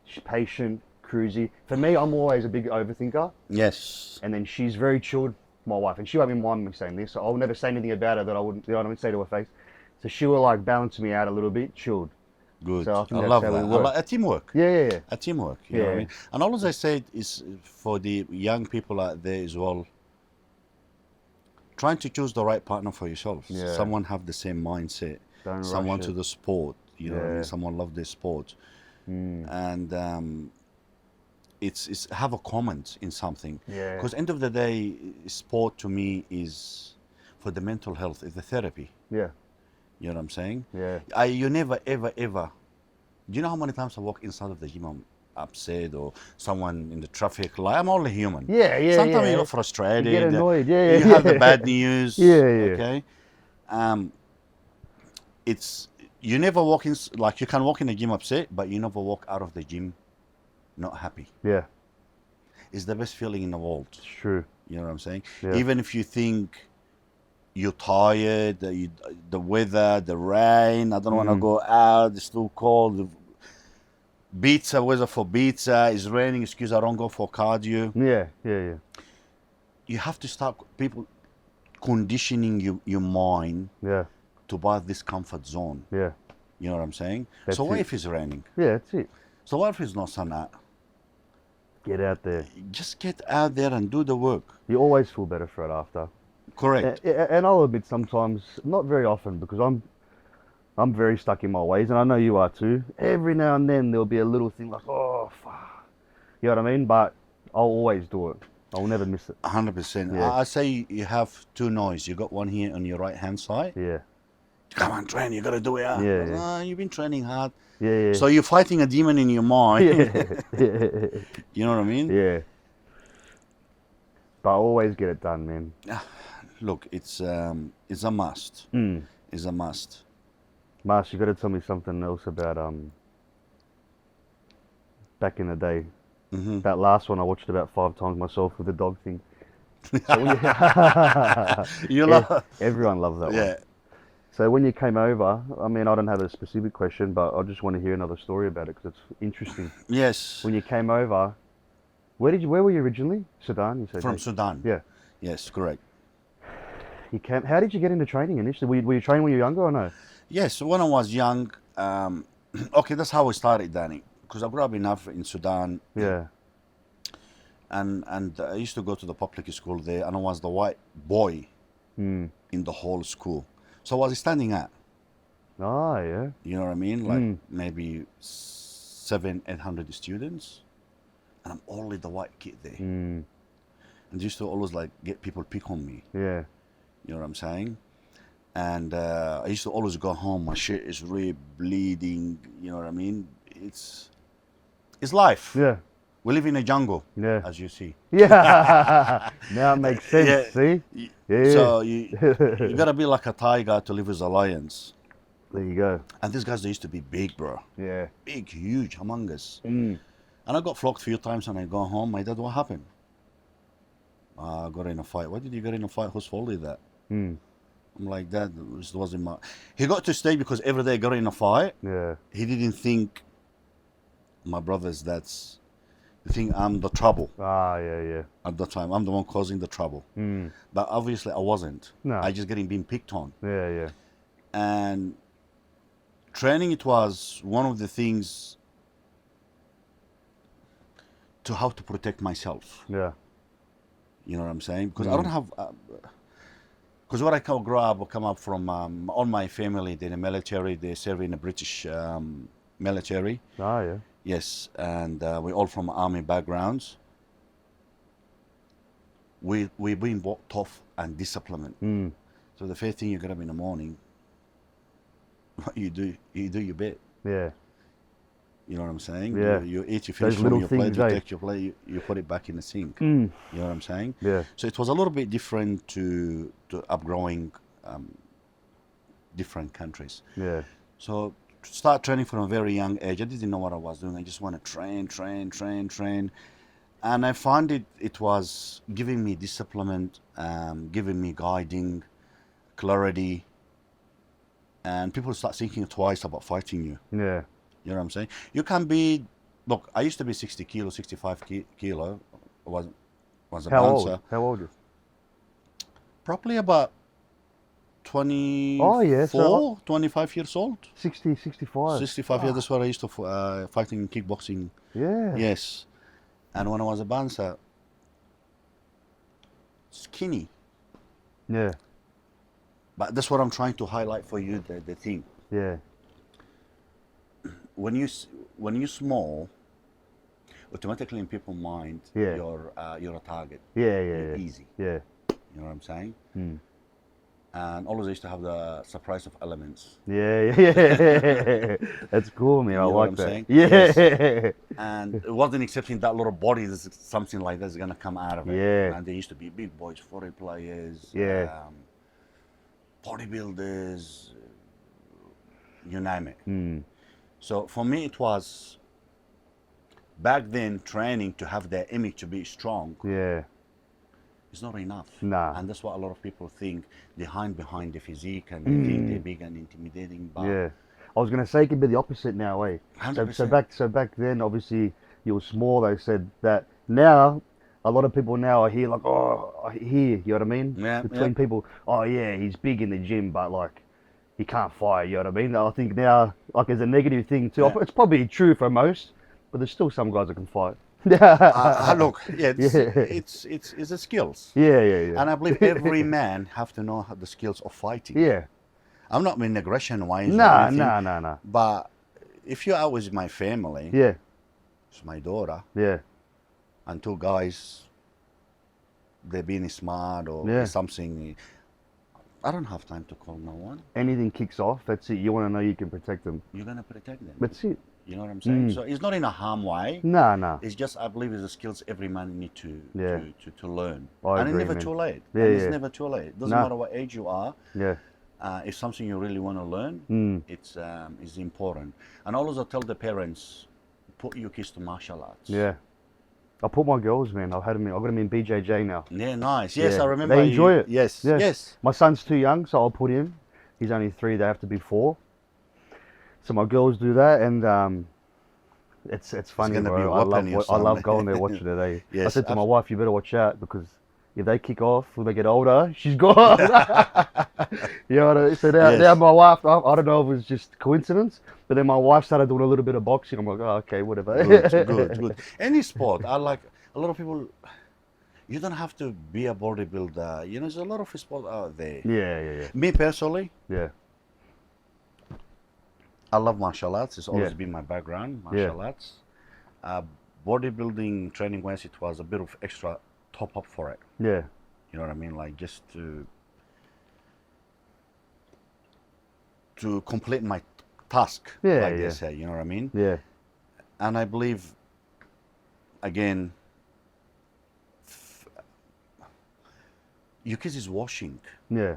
she's patient, cruisy. For me, I'm always a big overthinker,
Yes.
and then she's very chilled, my wife, and she won't even mind me saying this. So I'll never say anything about her that I wouldn't, you know what I mean, say to her face. So she will like balance me out a little bit, chilled.
Good.
So I think
I
that's
love
how we
that.
work.
A teamwork.
Yeah.
A teamwork. You know what I
Yeah.
mean? And all as I said is for the young people out there as well. Trying to choose the right partner for yourself.
Yeah.
Someone have the same mindset.
Don't rush
Someone to
it.
the sport. You know what I
Yeah.
mean? Someone love their sport. And it's have a comment in something.
Yeah.
Because end of the day, sport to me is for the mental health. It's the therapy.
Yeah.
You know what I'm saying?
Yeah.
You never ever. Do you know how many times I walk inside of the gym? I'm upset, or someone in the traffic light. I'm only human.
Yeah.
Sometimes
yeah.
you get frustrated.
You get annoyed. Yeah.
You have the bad news.
Yeah.
Okay. It's you never walk in like you can walk in the gym upset, but you never walk out of the gym not happy.
Yeah.
It's the best feeling in the world.
It's true.
You know what I'm saying?
Yeah.
Even if you think you're tired, the weather, the rain, I don't want to go out, it's too cold. Pizza, weather for pizza, it's raining, excuse I don't go for cardio.
Yeah.
You have to start people conditioning your mind
Yeah.
to buy this comfort zone.
Yeah.
You know what I'm saying?
That's
So what
it.
if it's raining?
Yeah. That's it.
So what if it's not sun out?
Get out there.
Just get out there and do the work.
You always feel better for it after.
Correct.
And I'll admit sometimes, not very often, because I'm very stuck in my ways, and I know you are too. Every now and then there'll be a little thing like, oh, fuck. You know what I mean? But I'll always do it. I'll never miss it.
100%.
Yeah.
I say you have two noise. You got one here on your right hand side.
Yeah.
Come on, train. You gotta do it. Ah.
Yeah, yeah.
Ah, you've been training hard.
Yeah, yeah.
So you're fighting a demon in your mind.
yeah.
You know what I mean?
Yeah. But I always get it done, man.
Look, it's a must. It's a must.
Mars, you got to tell me something else about back in the day.
Mm-hmm.
That last one I watched about 5 times myself with the dog thing.
You love.
Everyone loves that one.
Yeah.
So when you came over, I mean, I don't have a specific question, but I just want to hear another story about it because it's interesting.
Yes.
When you came over, where were you originally? Sudan, you said?
From
right?
Sudan.
Yeah.
Yes, correct.
You came. How did you get into training initially? Were you training when you were younger or no?
Yes, when I was young, okay, that's how I started, Danny. Because I grew up in Sudan,
Yeah.
and I used to go to the public school there, and I was the white boy
Hmm.
in the whole school. So I was standing at,
Oh, yeah.
you know what I mean? Like maybe 700-800 students, and I'm only the white kid there.
Hmm.
And they used to always like get people pick on me,
Yeah.
you know what I'm saying? And I used to always go home, my shit is really bleeding, you know what I mean? It's life.
Yeah.
We live in a jungle,
Yeah.
as you see.
Yeah. Now it makes sense.
Yeah.
See? Yeah.
So you gotta be like a tiger to live with the lions.
There you go.
And these guys, they used to be big, bro.
Yeah.
Big, huge, humongous.
Mm.
And I got flogged a few times and I go home. My dad, what happened? I got in a fight. Why did you get in a fight? Whose fault is that?
Mm.
I'm like, Dad, this wasn't my... He got to stay because every day I got in a fight.
Yeah.
He didn't think, my brothers, that's... They think I'm the trouble
Ah, yeah.
at the time. I'm the one causing the trouble.
Mm.
But obviously I wasn't.
No.
I just getting being picked on.
Yeah.
And training, it was one of the things to how to protect myself.
Yeah.
You know what I'm saying? Because I don't have... Because where I grew up, I come up from, all my family, they're in the military, they serve in the British military.
Ah, yeah.
Yes, and we're all from army backgrounds. We've been tough and disciplined.
Mm.
So the first thing you get up in the morning, what you do your bit.
Yeah.
You know what I'm saying?
Yeah.
You eat, you finish
Those
from
little
your plate,
things,
you
eh?
take your plate, you put it back in the sink.
Mm.
You know what I'm saying?
Yeah.
So it was a little bit different to upgrowing different countries.
Yeah.
So to start training from a very young age, I didn't know what I was doing. I just want to train. And I found it was giving me discipline, giving me guiding, clarity. And people start thinking twice about fighting you.
Yeah.
You know what I'm saying? You can be, look, I used to be 60 kilo, 65 kilo, was a
How
bouncer.
old? How old are you?
Probably about 24,
Oh, yeah, so
25 years old.
60, 65.
65 years, that's what I used to fighting in kickboxing.
Yeah.
Yes. And when I was a bouncer, skinny.
Yeah.
But that's what I'm trying to highlight for you, the thing.
Yeah.
When you small, automatically in people's mind,
Yeah.
you're a target.
Yeah.
You're easy.
Yeah.
You know what I'm saying?
Mm.
And always I used to have the surprise of elements.
Yeah. That's cool, man. I
know what
like
I'm
that.
saying?
Yeah.
Yes. And it wasn't accepting that little body, there's something like that's gonna come out of it.
Yeah.
And they used to be big boys, foreign players,
Yeah.
bodybuilders, you name it.
Mm.
So for me, it was back then training to have their image to be strong.
Yeah.
It's not enough.
Nah.
And that's what a lot of people think. They hide behind the physique and they think they're big and intimidating. But
Yeah. I was gonna say it could be the opposite now, eh?
100%.
So back then, obviously you were small. They said that. Now, a lot of people now are here like, oh, I hear. You know what I mean?
Yeah,
Between
yeah.
people, oh yeah, he's big in the gym, but like, he can't fight. You know what I mean? I think now, like, there's a negative thing too.
Yeah.
It's probably true for most, but there's still some guys that can fight.
look, yeah,
Yeah.
it's the skills.
Yeah.
And I believe every man have to know how the skills of fighting.
Yeah.
I'm not being aggression wise or
Nah,
anything,
nah.
but if you're out with my family,
Yeah,
it's my daughter,
yeah,
and two guys, they're being smart or
Yeah.
something, I don't have time to call no one.
anything kicks off, that's it. You want to know you can protect them.
You're gonna protect them.
That's it.
You know what I'm saying?
Mm.
So it's not in a harm way.
Nah.
It's just I believe it's the skills every man need
Yeah.
to learn.
I
And
agree,
it's never
man.
too late.
Yeah,
And
yeah.
it's never too late. Doesn't
Nah.
matter what age you are.
Yeah.
If something you really want to learn,
Mm.
it's important. And always I tell the parents, put your kids to martial arts.
Yeah. I put my girls, man. I've got them in BJJ now.
Yeah, nice. Yes,
Yeah.
I remember.
They enjoy it.
Yes,
Yeah.
yes.
My son's too young, so I'll put him. He's only 3, they have to be 4. So my girls do that, and it's funny,
gonna
bro.
be
I love
whopping your
I love
son.
going there watching it. I
Yes,
said to my wife, you better watch out, because if they kick off when they get older, she's gone. You know what I mean? So now,
Yes.
now my wife, I don't know if it was just coincidence, but then my wife started doing a little bit of boxing. I'm like, oh, okay, whatever.
Good. Any sport, I like. A lot of people, you don't have to be a bodybuilder. You know, there's a lot of sport out there.
Yeah.
Me personally,
Yeah.
I love martial arts. It's always
Yeah.
been my background, martial arts. Bodybuilding training wise, it was a bit of extra top up for it.
Yeah.
You know what I mean? Like just to complete my task,
Yeah,
like
yeah.
they say. You know what I mean?
Yeah.
And I believe, again, your kids is watching
Yeah.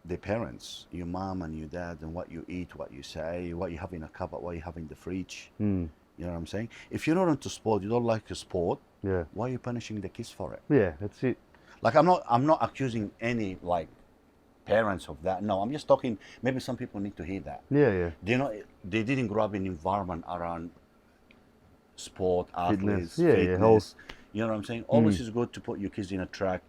their parents, your mom and your dad, and what you eat, what you say, what you have in a cupboard, what you have in the fridge.
Mm.
You know what I'm saying? If you're not into sport, you don't like a sport,
Yeah.
why are you punishing the kids for it?
Yeah. That's it.
Like I'm not accusing any like parents of that. No, I'm just talking. Maybe some people need to hear that.
Yeah.
They know they didn't grow up in an environment around sport, athletes,
Yeah,
fitness.
health.
You know what I'm saying? Always is good to put your kids in a track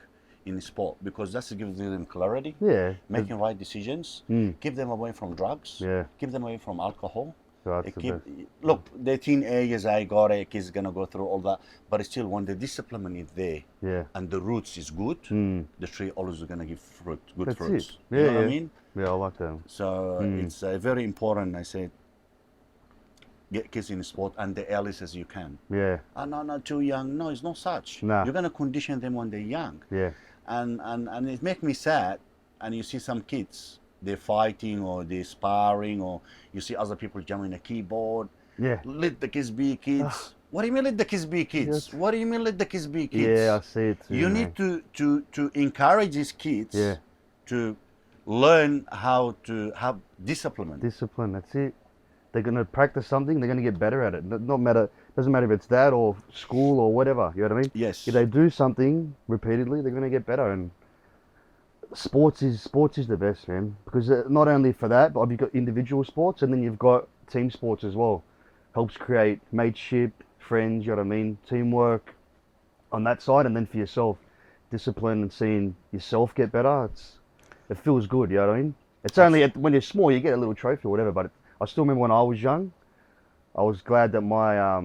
in sport, because that's gives them clarity,
Yeah.
making right decisions,
Mm.
keep them away from drugs,
Yeah.
keep them away from alcohol.
That's
It
the
keep,
best.
look, the teenagers, I got it, kids gonna go through all that, but still, when the discipline is there
Yeah.
and the roots is good,
Mm.
the tree always gonna give fruit, good
That's
fruits.
it.
You
Yeah,
know what I
yeah.
mean?
Yeah, I like that.
So
Mm.
it's very important. I said, get kids in sport and the earliest as you can.
Yeah.
Oh, no, not too young. No, it's not such.
Nah.
You're gonna condition them when they're young,
Yeah.
and it makes me sad. And you see some kids, they're fighting or they're sparring, or you see other people jamming a keyboard.
Yeah.
Let the kids be kids. What do you mean let the kids be kids?
Yes.
What do you mean let the kids be kids?
Yeah, I see it too.
You
man.
need to encourage these kids
Yeah.
to learn how to have discipline.
Discipline, that's it. They're gonna practice something, they're gonna get better at it. Not matter, doesn't matter if it's that or school or whatever. You know what I mean?
Yes.
If they do something repeatedly, they're gonna get better. And sports is the best, man. Because not only for that, but you've got individual sports, and then you've got team sports as well. Helps create mateship, friends. You know what I mean? Teamwork on that side, and then for yourself, discipline and seeing yourself get better. It feels good. You know what I mean? It's only when you're small, you get a little trophy or whatever. But I still remember when I was young, I was glad that my I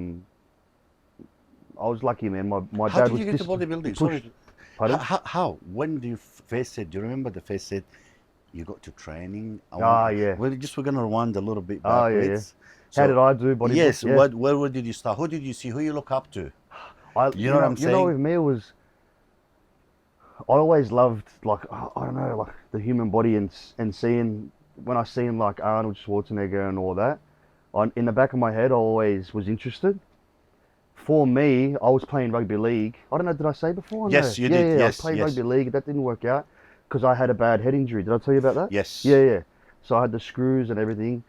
was lucky, man. My
How
dad
did
was
you get to bodybuilding?
pushed-
Sorry.
Pardon?
How? When do you face it? Do you remember the face it? You got to training.
Yeah.
We're gonna rewind a little bit
Oh, yeah,
backwards.
How did I do bodybuilding?
Yes.
Yeah.
Where did you start? Who did you see? Who you look up to?
You
know what I'm
You know,
saying?
with me, it was I always loved, like, I don't know, like the human body, and seeing, when I seen like Arnold Schwarzenegger and all that, in the back of my head, I always was interested. For me, I was playing rugby league. I don't know, did I say before?
Yes,
No.
you
Yeah,
did.
I
Yes,
played
yes.
rugby league. That didn't work out because I had a bad head injury. Did I tell you about that?
Yes.
Yeah. So I had the screws and everything.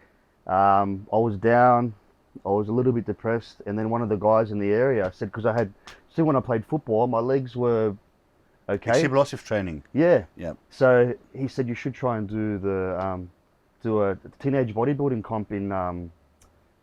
I was down. I was a little bit depressed. And then one of the guys in the area said, because I had, see, when I played football, my legs were okay.
Explosive training.
Yeah.
Yeah.
So he said you should try and do a teenage bodybuilding comp in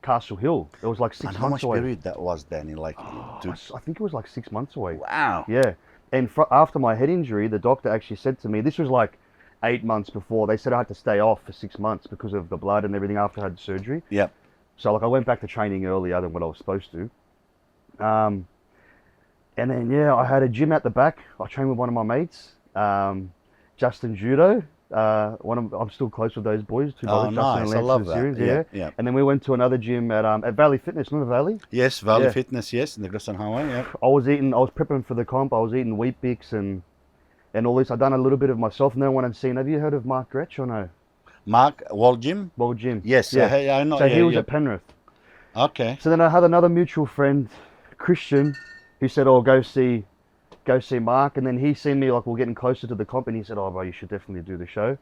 Castle Hill. It was like 6
And how
months
much
away.
period that was, Danny? Like,
I think it was like 6 months away.
wow.
Yeah. And after my head injury, the doctor actually said to me, this was like 8 months before, they said I had to stay off for 6 months because of the blood and everything after I had surgery.
Yep.
So like I went back to training earlier than what I was supposed to. And then, yeah, I had a gym at the back. I trained with one of my mates, Justin Judo. I'm still close with those boys, two
Oh,
brothers, Justin and
nice. I
Lance
love
in the
that.
series,
Yeah,
yeah.
yeah.
And then we went to another gym at Valley Fitness, remember Valley?
Yes, Valley
Yeah.
Fitness, yes, in the Grissom Highway, yeah.
I was prepping for the comp, I was eating Wheat Bix and all this. I'd done a little bit of myself, no one had seen. Have you heard of Mark Gretsch or no?
Mark, Wall Gym?
Well, Jim.
Yes,
Yeah.
I know.
So
yeah,
he was
yeah.
at Penrith.
Okay.
So then I had another mutual friend, Christian, who said, "Oh, go see Mark." And then he seen me like we're getting closer to the comp, and he said, "Oh, bro, you should definitely do the show."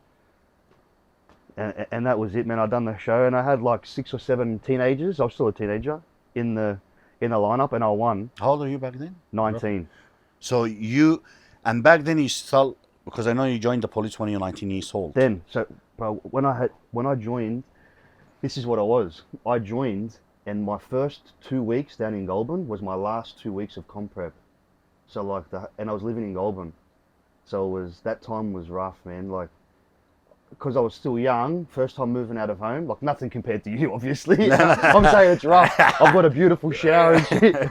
And that was it, man. I'd done the show, and I had like 6 or 7 teenagers. I was still a teenager in the lineup, and I won
How old were you back then?
19.
So and back then you still, because I know you joined the police when you were 19 years old.
Then, so, bro, when I joined, this is what I was. I joined, and my first 2 weeks down in Goulburn was my last 2 weeks of comp prep. So like and I was living in Goulburn, so that time was rough, man. Like, because I was still young, first time moving out of home, like nothing compared to you, obviously. I'm saying it's rough. I've got a beautiful shower and shit.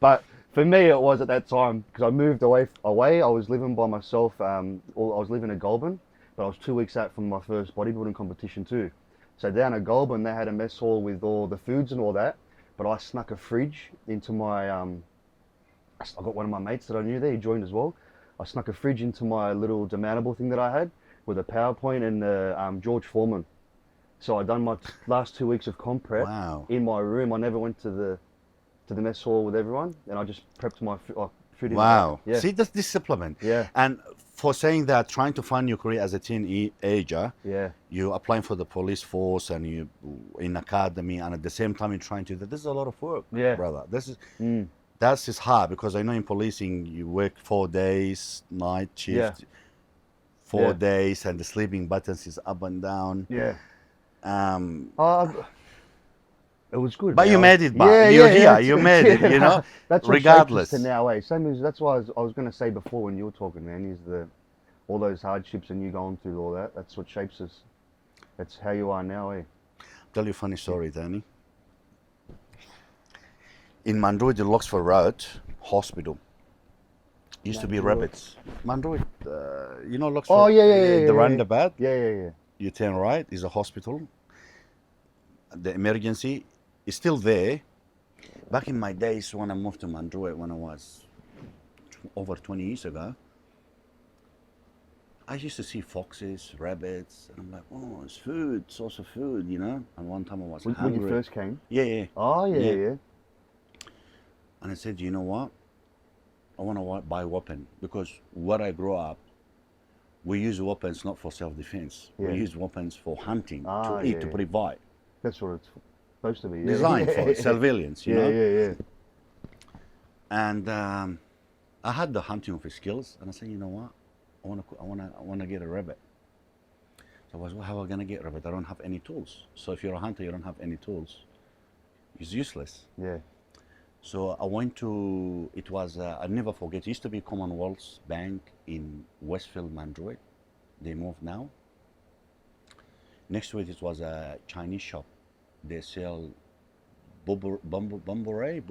But for me, it was at that time because I moved away. I was living by myself. I was living in Goulburn, but I was 2 weeks out from my first bodybuilding competition too. So down at Goulburn, they had a mess hall with all the foods and all that. But I snuck a fridge into my. I got one of my mates that I knew there. He joined as well. I snuck a fridge into my little demountable thing that I had with a PowerPoint and George Foreman. So I done my last 2 weeks of comp prep
Wow.
in my room. I never went to the mess hall with everyone, and I just prepped my food.
Wow.
Yeah.
See, that's discipline.
Yeah.
And for saying that, trying to find your career as a teenager,
Yeah.
you applying for the police force and you in academy, and at the same time you're trying to. This is a lot of work,
Yeah.
brother. That's just hard because I know in policing you work 4 days, night shift,
Yeah.
4
Yeah.
days, and the sleeping buttons is up and down.
Yeah.
Um,
It was good.
But
man.
you made it back.
Yeah,
You're
yeah,
here. You made it. You know.
That's what
regardless.
shapes us to now, eh? Same as that's why I was going to say before when you were talking, man. Is all those hardships and you going through all that? That's what shapes us. That's how you are now, eh?
Tell you a funny story, Danny. In Mandroid, the Loxford Road Hospital used to be
Mandroid.
rabbits. Mandroid, you know Loxford?
Oh yeah.
The roundabout.
Yeah.
You turn right is a hospital. The emergency is still there. Back in my days when I moved to Mandroid, when I was over 20 years ago, I used to see foxes, rabbits, and I'm like, oh, it's food, source of food, you know. And one time I was
When
hungry.
you first came.
Yeah.
Oh yeah.
And I said, you know what? I want to buy a weapon because where I grew up, we use weapons not for self-defense.
Yeah.
We use weapons for hunting,
Ah,
to eat,
yeah,
to
yeah.
provide.
That's what it's supposed to be. Yeah.
Designed for surveillance, you know.
Yeah.
And I had the hunting skills, and I said, you know what? I want to get a rabbit. So I was, well, how am I gonna get a rabbit? I don't have any tools. So if you're a hunter, you don't have any tools. It's useless.
Yeah.
So I went to, it was, I'll never forget, it used to be Commonwealth Bank in Westfield, Mandroid. They moved now. Next to it was a Chinese shop. They sell bumburay.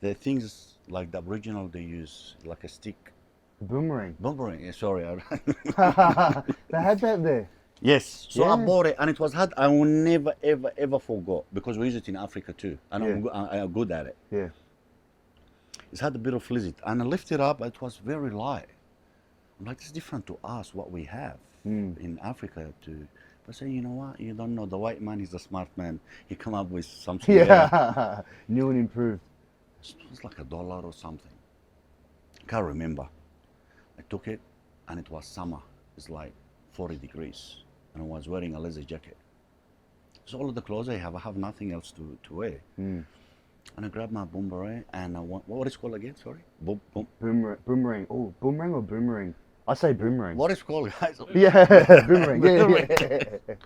The things like the Aboriginal, they use like a stick.
Boomerang.
Bumburay, sorry.
They had that there.
Yes, so I
Yeah.
bought it and it was hard. I will never, ever forget because we use it in Africa too. And I'm good at it.
Yeah.
It's had a bit of flizzit, and I lifted it up. It was very light. I'm like, it's different to us what we have in Africa. But say, you know what? You don't know. The white man is a smart man. He come up with something.
Yeah. New and improved.
It's like $1 or something. Can't remember. I took it, and it was summer. It's like 40 degrees, and I was wearing a leather jacket. So all of the clothes I have nothing else to wear. And I grabbed my boomerang and I went, what is it called again? Sorry?
Boomerang. Oh, boomerang or boomerang? I say boomerang.
What is it called, guys?
Yeah, boomerang. Yeah.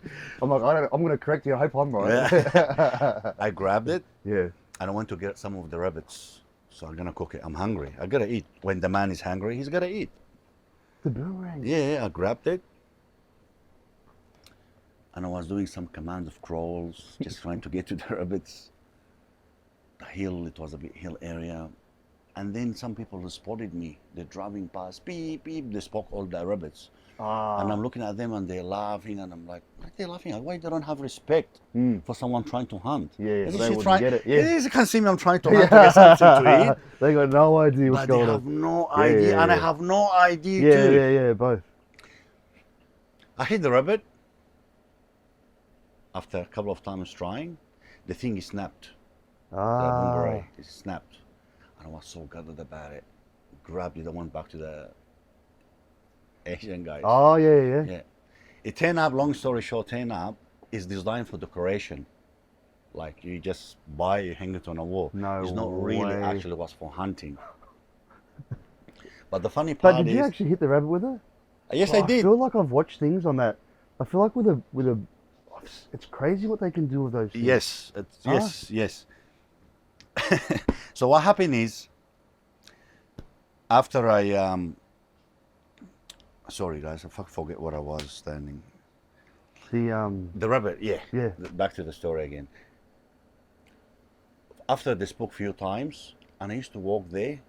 I'm like, I'm going to correct you. I hope I'm right.
Yeah. I grabbed it
Yeah.
and I went to get some of the rabbits. So I'm going to cook it. I'm hungry. I got to eat. When the man is hungry, he's got to eat.
The boomerang.
Yeah, I grabbed it. And I was doing some commands of crawls, just trying to get to the rabbits. The hill, it was a big hill area. And then some people spotted me. They're driving past, beep, beep. They spoke all the rabbits.
Ah.
And I'm looking at them and they're laughing. And I'm like, why are they laughing? Why they don't have respect for someone trying to hunt?
Yeah,
At least
they
you
wouldn't
try-
get it, yeah.
At least you can see me, I'm trying to hunt to get something to eat.
They got no idea what's
But they
going
have
on.
no
Yeah,
idea.
yeah,
And I
yeah.
have no idea
Yeah,
too.
yeah, both.
I hit the rabbit. After a couple of times trying, the thing is snapped. The
Ah.
boomerang is snapped. And I was so gutted about it. Grabbed it and went back to the Asian guys.
Oh, yeah.
Yeah. It turned up, long story short, turned up, is designed for decoration. Like you just buy, you hang it on a wall.
No
It's not really
way.
actually was for hunting. But the funny
But
part
did you
is,
actually hit the rabbit with it?
yes,
Oh,
I did.
I feel like I've watched things on that. I feel like with a, it's crazy what they can do with those things.
Yes,
Ah.
yes. So what happened is, after I sorry guys, I forget what I was standing.
The
The rabbit, yeah.
Yeah.
Back to the story again. After they spoke few times, and I used to walk there,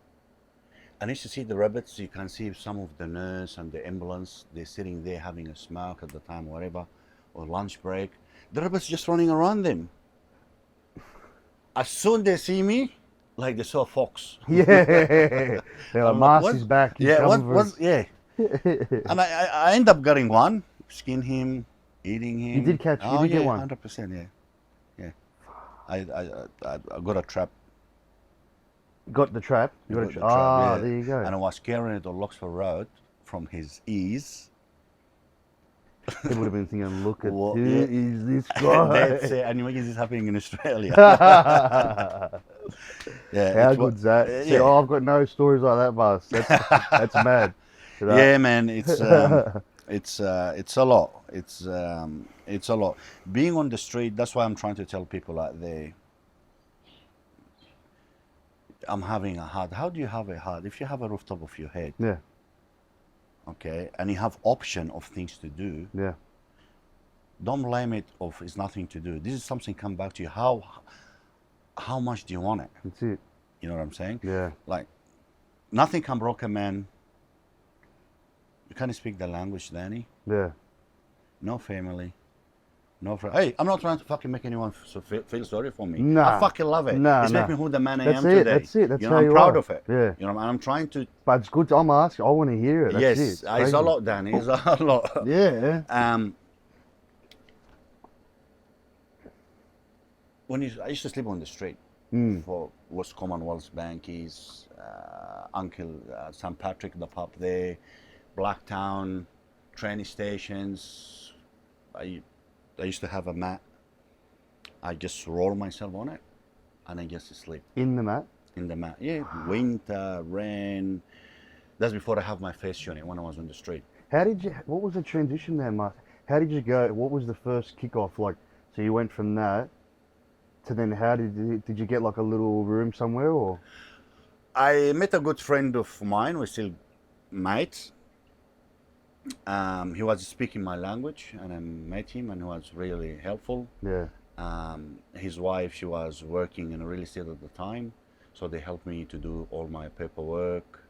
and I used to see the rabbits. You can see some of the nurse and the ambulance. They're sitting there having a smoke at the time, whatever, or lunch break. The rabbits just running around them. As soon they see me, like they saw a fox.
yeah. They're like,
I'm like,
Mars
what?
is back. He's
Yeah,
coming for us."
yeah. And I end up getting one, skin him, eating him.
You did catch- you
Oh
did
yeah,
get one?
100%, yeah. I got a trap.
Got the trap. You got a
the
trap. Ah,
yeah.
there you go.
And I was carrying it on Loxford Road from his ease.
People would have been thinking, look at
What-
who
yeah.
is this guy?
That's it. And imagine this happening in Australia. Yeah.
How
it wa-
good's that? See,
yeah.
oh, I've got no stories like that, boss. That's mad. You know?
Yeah, man, it's a lot. It's a lot. Being on the street. That's why I'm trying to tell people out there. I'm having a heart. How do you have a heart? If you have a rooftop of your head,
Yeah,
okay, and you have option of things to do,
yeah.
don't blame it of it's nothing to do. This is something come back to you. How much do you want it?
That's it.
You know what I'm saying?
Yeah.
Like nothing can broke a man. You can't speak the language, Danny.
Yeah.
No family. No friend. Hey, I'm not trying to fucking make anyone feel sorry for me.
Nah.
I fucking love it.
Nah,
It's
nah.
making me who the man I
That's
am
it,
today.
that's it, that's
you know,
how
I'm
you
proud
are.
of it.
Yeah.
You know, and I'm trying to.
But it's good. I'm asking. I want to hear it. That's
yes,
it.
it's
crazy.
a lot, Danny. It's a lot.
Yeah.
I used to sleep on the street for West Commonwealth Bankies, Uncle St. Patrick, the pub there, Blacktown, train stations. I used to have a mat. I just roll myself on it, and I just sleep
In the mat.
in the mat. Yeah, winter, rain. That's before I have my face unit when I was on the street.
How did you? What was the transition there, Mark? How did you go? What was the first kickoff like? So you went from that to then how did you get like a little room somewhere or?
I met a good friend of mine. We're still mates. He was speaking my language, and I met him, and he was really helpful.
Yeah.
His wife, she was working in real estate at the time, so they helped me to do all my paperwork,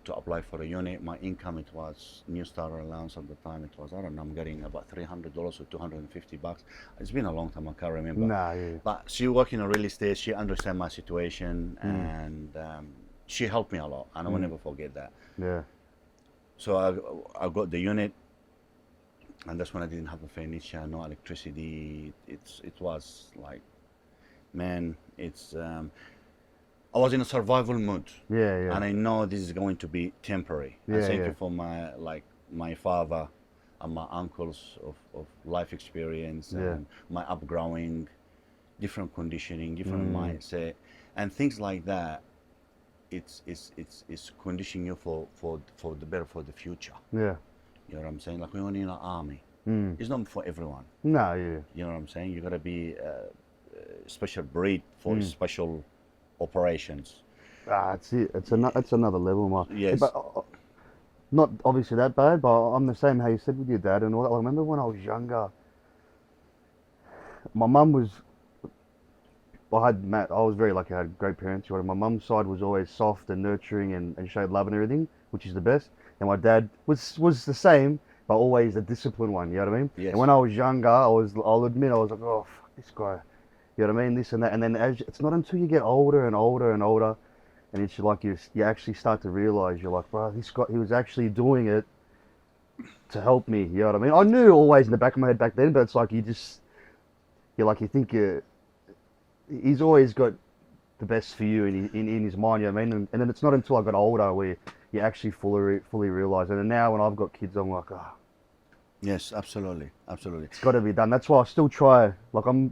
to apply for a unit. My income, it was new starter allowance at the time. It was, I don't know, I'm getting about $300 or $250. It's been a long time, I can't remember.
Nah. Yeah.
But she working in real estate, she understand my situation, and she helped me a lot, and I will never forget that.
Yeah.
So I got the unit, and that's when I didn't have the furniture, no electricity. It was like, man, I was in a survival mood,
Yeah. Yeah.
and I know this is going to be temporary. And
Yeah,
thank
yeah.
you for my father and my uncles of life experience and my upgrowing, different conditioning, different mindset, and things like that. It's conditioning you for the better for the future.
Yeah.
You know what I'm saying? Like we're only in an army. It's not for everyone.
No. Yeah.
You know what I'm saying? You gotta be a special breed for special operations.
That's it. It's another level, Mark.
Yes.
But not obviously that bad, but I'm the same how you said with your dad and all that. I remember when I was younger, my mum was I had Matt. I was very lucky. I had great parents. My mum's side was always soft and nurturing and showed love and everything, which is the best. And my dad was the same, but always a disciplined one. You know what I mean?
Yes.
And when I was younger, I'll admit, I was like, oh, fuck this guy. You know what I mean? This and that. And then it's not until you get older and older and older, and it's like you actually start to realize, you're like, bro, this guy, he was actually doing it to help me. You know what I mean? I knew always in the back of my head back then, but it's like you think he's always got the best for you in his mind. You know what I mean? And then it's not until I got older where you actually fully realize it. And now when I've got kids, I'm like, ah.
Yes, absolutely, absolutely.
It's got to be done. That's why I still try. Like I'm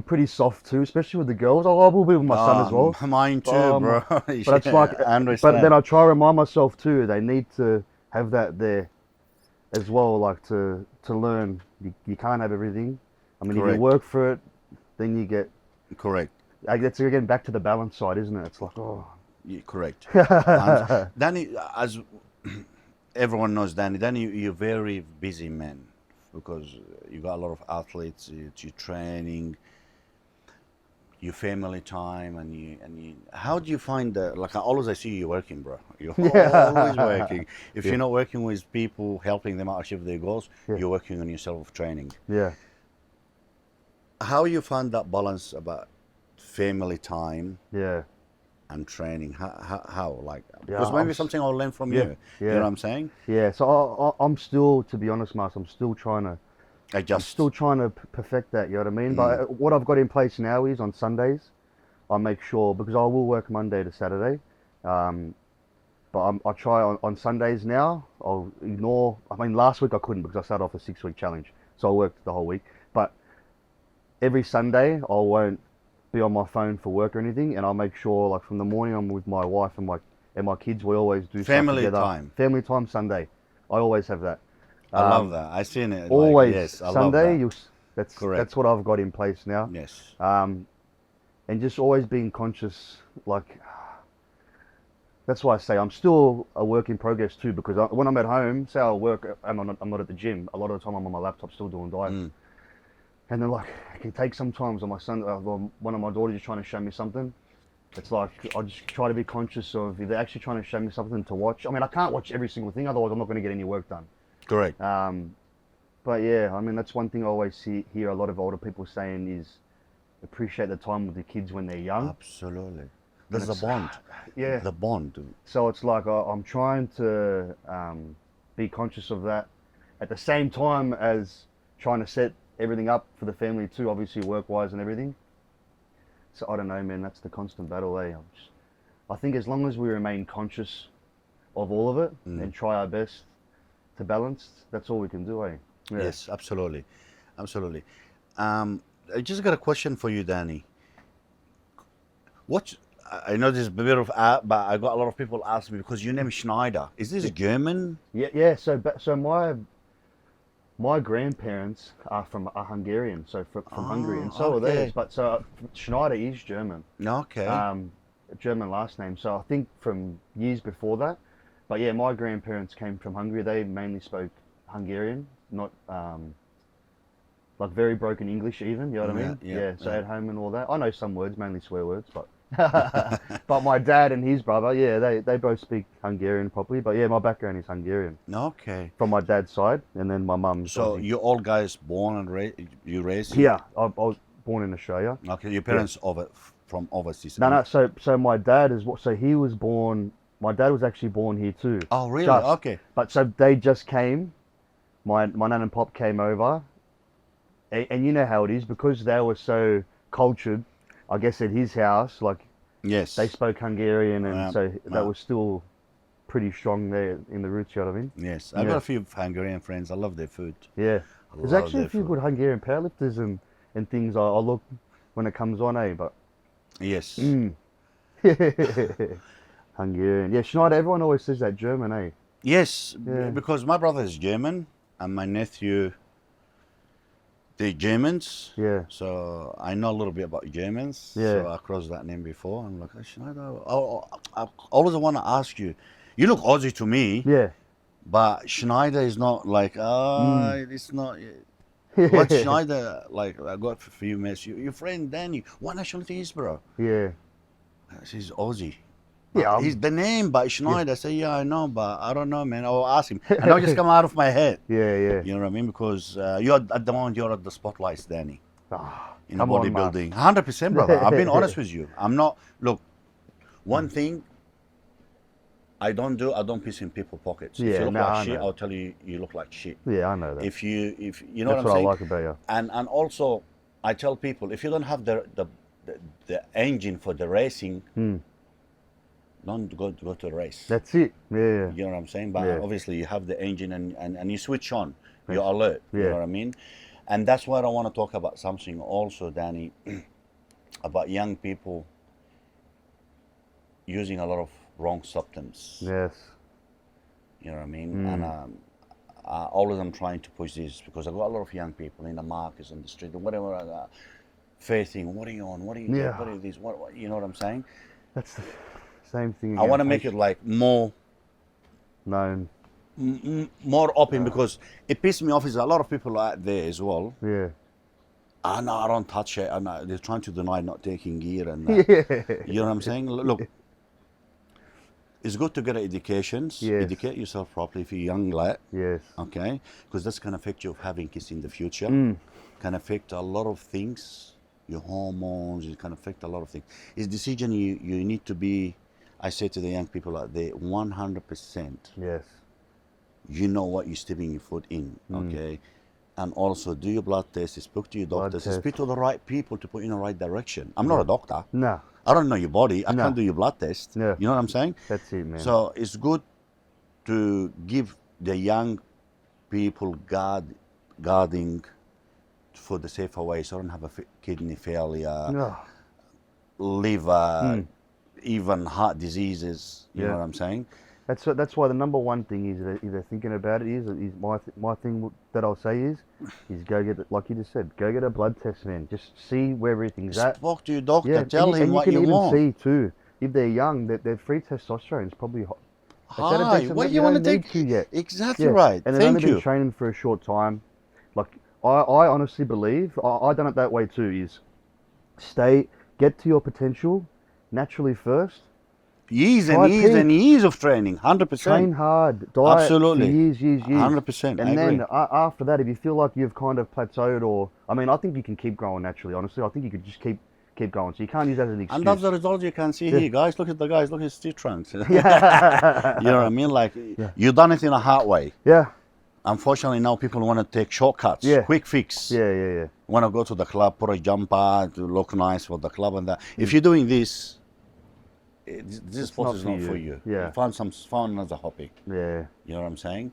pretty soft too, especially with the girls. I will be with my son as well.
Mine too, bro.
But it's like, but then I try to remind myself too. They need to have that there as well, like to learn. You can't have everything. I mean,
Correct.
if you work for it, then you get.
Correct.
That's again back to the balance side, isn't it? It's like, oh.
Yeah, correct. Danny, as everyone knows, Danny, you're very busy man because you got a lot of athletes. You're training, your family time, and you. How do you find the like? I see you working, bro. You're always working. If you're not working with people, helping them out achieve their goals, you're working on yourself training.
Yeah.
How you find that balance about family time?
Yeah.
And training, how like,
Yeah,
because maybe something I'll learn from you. You know what I'm saying?
Yeah. So I'm still, to be honest, Mars, I'm still trying to perfect that. You know what I mean? But what I've got in place now is on Sundays, I make sure, because I will work Monday to Saturday, but I try on Sundays now. I'll ignore. I mean, last week I couldn't because I started off a 6-week challenge, so I worked the whole week. But every Sunday I won't be on my phone for work or anything, and I'll make sure, like, from the morning I'm with my wife and my kids. We always do
family
stuff together.
time.
Family time Sunday. I always have that.
I love that. I seen it.
Always.
Like, yes, I
Sunday.
love that.
That's what I've got in place now.
Yes.
And just always being conscious. Like, that's why I say I'm still a work in progress too. Because when I'm at home, say I work, and I'm not at the gym. A lot of the time I'm on my laptop still doing diets. And then, like, it can take sometimes on my son, one of my daughters is trying to show me something. It's like, I just try to be conscious of if they're actually trying to show me something to watch. I mean, I can't watch every single thing, otherwise I'm not going to get any work done.
Correct.
But yeah, I mean, that's one thing I always hear a lot of older people saying is appreciate the time with the kids when they're young.
Absolutely. There's a bond.
Yeah.
The bond.
So it's like I'm trying to be conscious of that at the same time as trying to set everything up for the family too, obviously work-wise and everything. So I don't know, man, that's the constant battle, eh? I think as long as we remain conscious of all of it and try our best to balance, that's all we can do, eh? Yeah.
Yes, absolutely. Absolutely. I just got a question for you, Danny. I know this is a bit of, but I got a lot of people ask me because your name is Schneider. Is this German?
Yeah. So my grandparents are Hungarian, so from Hungary, and so are theirs. But so Schneider is German.
Okay.
German last name. So I think from years before that. But yeah, my grandparents came from Hungary. They mainly spoke Hungarian, not like very broken English even. You know what I mean? Yeah. So at home and all that, I know some words, mainly swear words, but. But my dad and his brother, they both speak Hungarian properly. But yeah, my background is Hungarian.
Okay.
From my dad's side, and then my mum's.
So you all guys born and raised?
Yeah, I was born in Australia.
Okay, your parents from overseas?
No. So my dad is so he was born. My dad was actually born here too.
Oh really? Okay.
But so they just came. My nan and pop came over, and you know how it is because they were so cultured. I guess at his house, like,
yes,
they spoke Hungarian, and so that was still pretty strong there in the roots. You know what I mean?
Yes, I've got a few Hungarian friends. I love their food.
Yeah, there's actually a few good Hungarian powerlifters and things. I look when it comes on, eh? But
yes,
Hungarian. Yeah, Schneider. Everyone always says that German, eh?
Yes, because my brother is German and my nephew. They're Germans, so I know a little bit about Germans. So I crossed that name before. I'm like, oh, Schneider. I always want to ask you. You look Aussie to me.
Yeah.
But Schneider is not like, it's not. What Schneider, like, I got a few mates, your friend Danny, what nationality is, bro?
Yeah.
He's Aussie.
Yeah,
He's the name, but Schneider. I say, yeah, I know, but I don't know, man. I'll ask him. And I'll just come out of my head.
Yeah.
You know what I mean? Because you're at the moment, you're at the spotlights, Danny.
Ah,
In
come on,
bodybuilding. 100%, brother. I've been honest with you. I'm not, look, one thing I don't piss in people's pockets. If
Yeah,
you look
no, I
like shit,
know.
I'll tell you, you look like shit.
Yeah, I know that.
If you know
That's
what I'm
what I
saying?
like about you.
And also, I tell people, if you don't have the engine for the racing, don't go to a race.
That's it. Yeah.
You know what I'm saying? But
Yeah.
obviously you have the engine and you switch on.
Yes.
You're alert. You
Yeah.
know what I mean? And that's where I want to talk about something also, Danny, about young people using a lot of wrong substances.
Yes.
You know what I mean? And I always am trying to push this because I've got a lot of young people in the markets, on the street, or whatever, facing, what are you on? What are you doing?
Yeah.
What are this? What, you know what I'm saying?
That's the same thing.
I want to make it like more
known.
more open because it pissed me off is a lot of people out there as well.
Yeah.
No, I don't touch it. They're trying to deny not taking gear and
Yeah.
you know what I'm saying? Look, it's good to get educations.
Yes.
Educate yourself properly if you're young lad.
Yes.
Okay, because that's can affect you of having kids in the future. Can affect a lot of things. Your hormones. It can affect a lot of things. It's decision you need to be. I say to the young people out there, 100%.
Yes.
You know what you're stepping your foot in, okay? And also do your blood test, speak to your doctors,
test.
speak to the right people to put you in the right direction. I'm not a doctor.
No.
I don't know your body. I
No.
can't do your blood test.
Yeah.
You know what I'm saying?
That's it, man.
So it's good to give the young people guarding for the safer way so I don't have a kidney failure,
No.
liver, even heart diseases. You know
Yeah.
what I'm saying?
That's why the number one thing is that if they're thinking about it is my thing that I'll say is go get it, like you just said, go get a blood test, man. Just see where everything's at.
Talk to your doctor.
Yeah,
Tell him what you
can even
want.
see too if they're young that their free testosterone is probably high.
Hi, what you want to take?
Yet.
Exactly
Yeah.
right.
And they've
Thank
only been
you.
training for a short time. Like I honestly believe I done it that way too. Is get to your potential naturally first.
Years
Try
and years
peak.
and years of training, 100%.
Train hard, diet
Absolutely.
for years.
100%.
And
I
then
agree.
after that, if you feel like you've kind of plateaued, or I mean, I think you can keep growing naturally. Honestly, I think you could just keep going. So you can't use that as an excuse.
And that's the result you can see here, guys. Look at the guys. Look at Steve Trunks. You
Yeah.
know what I mean? Like, you've done it in a hard way.
Yeah.
Unfortunately, now people want to take shortcuts,
Yeah.
quick fix.
Yeah.
Want to go to the club, put a jumper to look nice for the club and that. If you're doing this, this sport
not
is
for
not
you.
for you.
Yeah.
You find some fun as a hobby.
Yeah.
You know what I'm saying?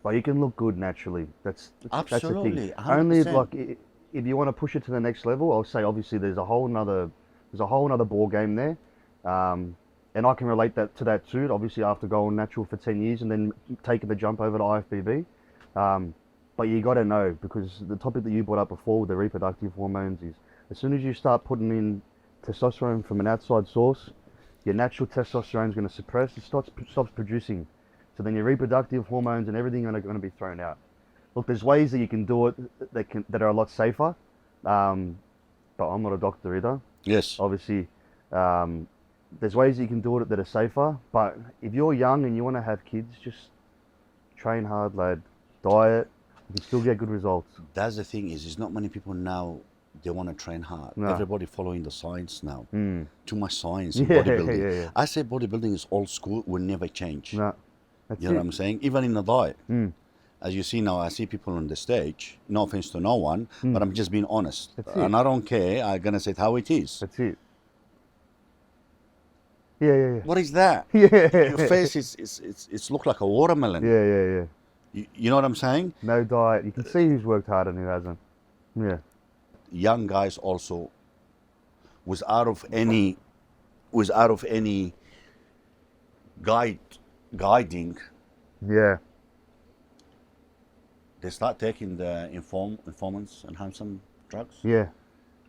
But you can look good naturally. That's the
Absolutely,
thing. Only if
100%.
if you want to push it to the next level, I'll say obviously there's a whole nother ball game there, and I can relate to that too. Obviously after going natural for 10 years and then taking the jump over to IFBB, but you got to know, because the topic that you brought up before with the reproductive hormones is as soon as you start putting in testosterone from an outside source, your natural testosterone is going to suppress. It stops producing. So then your reproductive hormones and everything are going to be thrown out. Look, there's ways that you can do it that are a lot safer, but I'm not a doctor either.
Yes.
Obviously, there's ways that you can do it that are safer. But if you're young and you want to have kids, just train hard, lad. Diet, you can still get good results.
That's the thing is not many people now, they want to train hard.
No.
Everybody following the science now. Too much science in
Yeah,
bodybuilding.
yeah.
I say bodybuilding is old school, will never change.
No, that's
You know
it.
what I'm saying? Even in the diet. As you see now, I see people on the stage, no offense to no one, but I'm just being honest.
That's
And
it.
I don't care, I'm going to say it how it is.
That's it. Yeah.
What is that?
Yeah.
Your face it's look like a watermelon.
Yeah.
You know what I'm saying?
No diet. You can see who's worked hard and who hasn't. Yeah.
Young guys also was out of any guiding.
Yeah.
They start taking the informants and handsome drugs,
Yeah.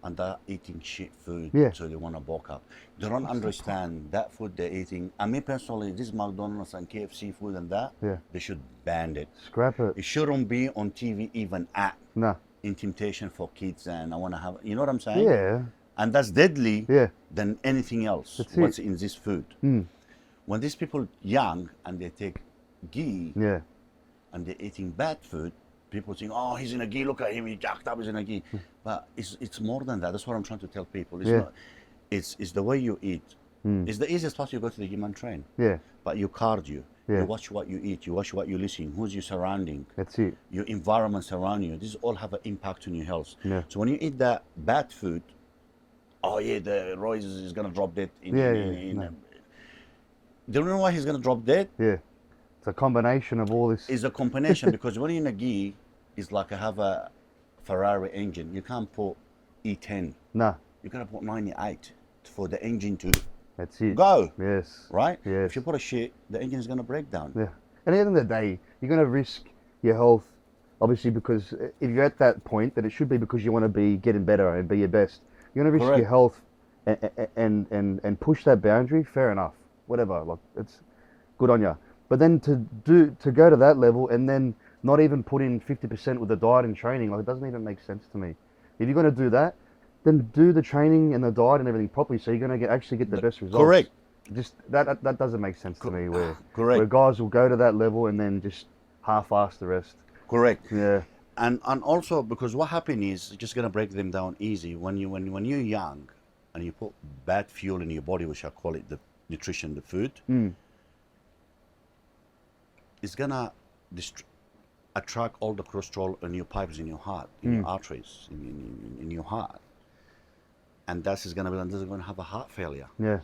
and they're eating shit food.
Yeah.
So they want to bulk up. They don't understand that food they're eating. I mean, personally, this McDonald's and KFC food and that,
Yeah.
they should ban it.
Scrap it.
It shouldn't be on TV even at.
No.
in temptation for kids, and I want to have, you know what I'm saying?
Yeah.
And that's deadly
Yeah.
than anything else.
That's
What's
it.
in this food?
Mm.
When these people young and they take ghee
Yeah.
and they're eating bad food, people think, oh, he's in a ghee. Look at him, he's jacked up. He's in a ghee. But it's more than that. That's what I'm trying to tell people. It's
Yeah.
not. It's the way you eat.
Mm.
It's the easiest part. You go to the gym and train.
Yeah.
But you cardio.
Yeah.
You watch what you eat. You watch what you listen. Who's your surrounding?
That's it.
Your environment around you. These all have an impact on your health.
Yeah.
So when you eat that bad food, oh yeah, the Roy is gonna drop dead. In,
Yeah,
in,
yeah,
in,
no.
Do you know why he's gonna drop dead?
Yeah. It's a combination of all this.
It's a combination because when you're in a ghee, it's like I have a Ferrari engine. You can't put E10.
Nah.
You gotta put 98 for the engine to
That's it.
go.
Yes.
Right?
Yes.
If you put a shit, the engine is gonna break down.
Yeah. And at the end of the day, you're going to risk your health, obviously, because if you're at that point, then it should be because you want to be getting better and be your best. You're going to risk
Correct.
your health and push that boundary. Fair enough. Whatever. Like, it's good on you. But then to go to that level and then not even put in 50% with the diet and training, like, it doesn't even make sense to me. If you're going to do that, then do the training and the diet and everything properly, so you're going to actually get the best results.
Correct.
Just that doesn't make sense to me. Where
Correct.
guys will go to that level and then just half-ass the rest.
Correct.
Yeah.
And also because what happens is just gonna break them down easy. When you're young and you put bad fuel in your body, which I call it the nutrition, the food,
Mm.
it's gonna attract all the cholesterol in your pipes in your heart, in your arteries, in your heart, and that's is gonna be, and this is gonna have a heart failure.
Yeah.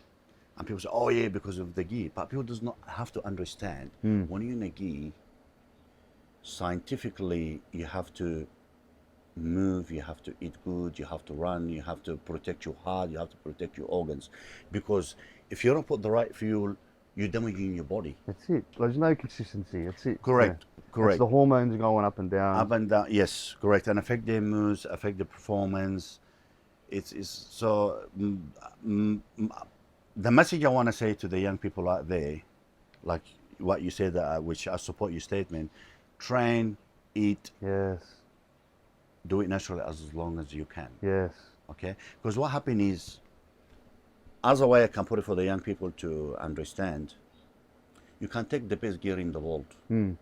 And people say, oh yeah, because of the ghee. But people does not have to understand when you're in a ghee, scientifically you have to move, you have to eat good, you have to run, you have to protect your heart, you have to protect your organs. Because if you don't put the right fuel, you're damaging your body.
That's it. There's no consistency. That's it.
Correct.
Yeah.
Correct.
It's the hormones going up and down.
Up and down, yes, correct. And affect their moods, affect the performance. It's so the message I want to say to the young people out there, like what you said, which I support your statement, train, eat,
Yes.
do it naturally as long as you can,
Yes.
okay? Because what happens is, as a way I can put it for the young people to understand, you can take the best gear in the world
Mm.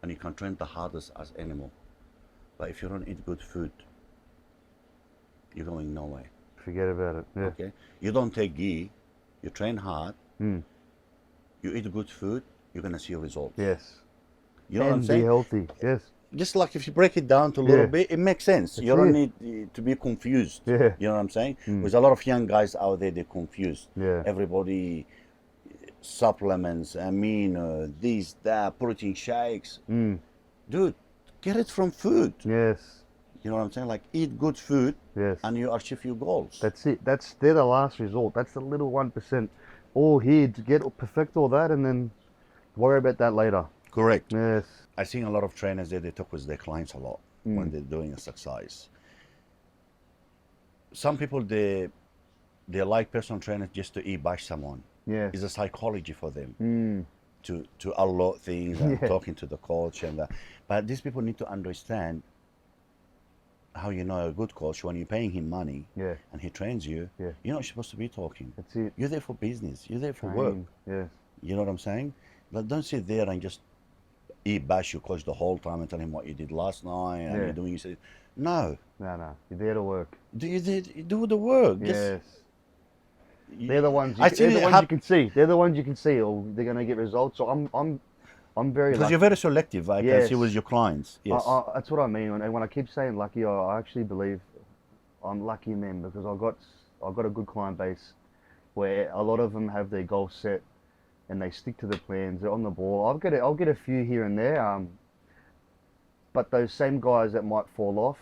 and you can train the hardest as animal, but if you don't eat good food, you're going nowhere,
Forget about it. Yeah.
okay? You don't take ghee, you train hard,
Mm.
you eat good food, you're gonna see results.
Yes.
You know what I'm
And be
saying?
healthy. Yes.
Just like if you break it down to a little
Yeah.
bit, it makes sense.
That's
You don't
it.
need to be confused.
Yeah.
You know what I'm saying? There's a lot of young guys out there, they're confused.
Yeah.
Everybody, supplements, amino, this, that, protein shakes.
Mm.
Dude, get it from food.
Yes.
You know what I'm saying? Like, eat good food
Yes.
and you achieve your goals.
That's it. They're the last resort. That's the little 1%. All here to perfect all that and then worry about that later.
Correct.
Yes.
I've seen a lot of trainers there, they talk with their clients a lot when they're doing exercise. Some people, they like personal trainers just to bash someone.
Yes.
It's a psychology for them
Mm.
to unload things and
Yeah.
talking to the coach and that. But these people need to understand how you know a good coach when you're paying him money
Yeah.
and he trains you.
Yeah.
You're not supposed to be talking.
That's it.
You're there for business. You're there for work.
Train. Yes.
You know what I'm saying? But don't sit there and just bash your coach the whole time and tell him what you did last night and
Yeah.
you're doing. You say, no,
No. You're there to work.
do the work.
Yes.
You-
They're the ones.
I
They're
think
the
it
ones
hap-
you can see. They're the ones you can see. Or they're gonna get results. So I'm very
because
lucky.
you're very selective. I can see
Yes.
with your clients. Yes.
That's what I mean. And when I keep saying lucky, I actually believe I'm lucky in them because I've got a good client base where a lot of them have their goals set and they stick to the plans. They're on the ball. I'll get a few here and there. But those same guys that might fall off,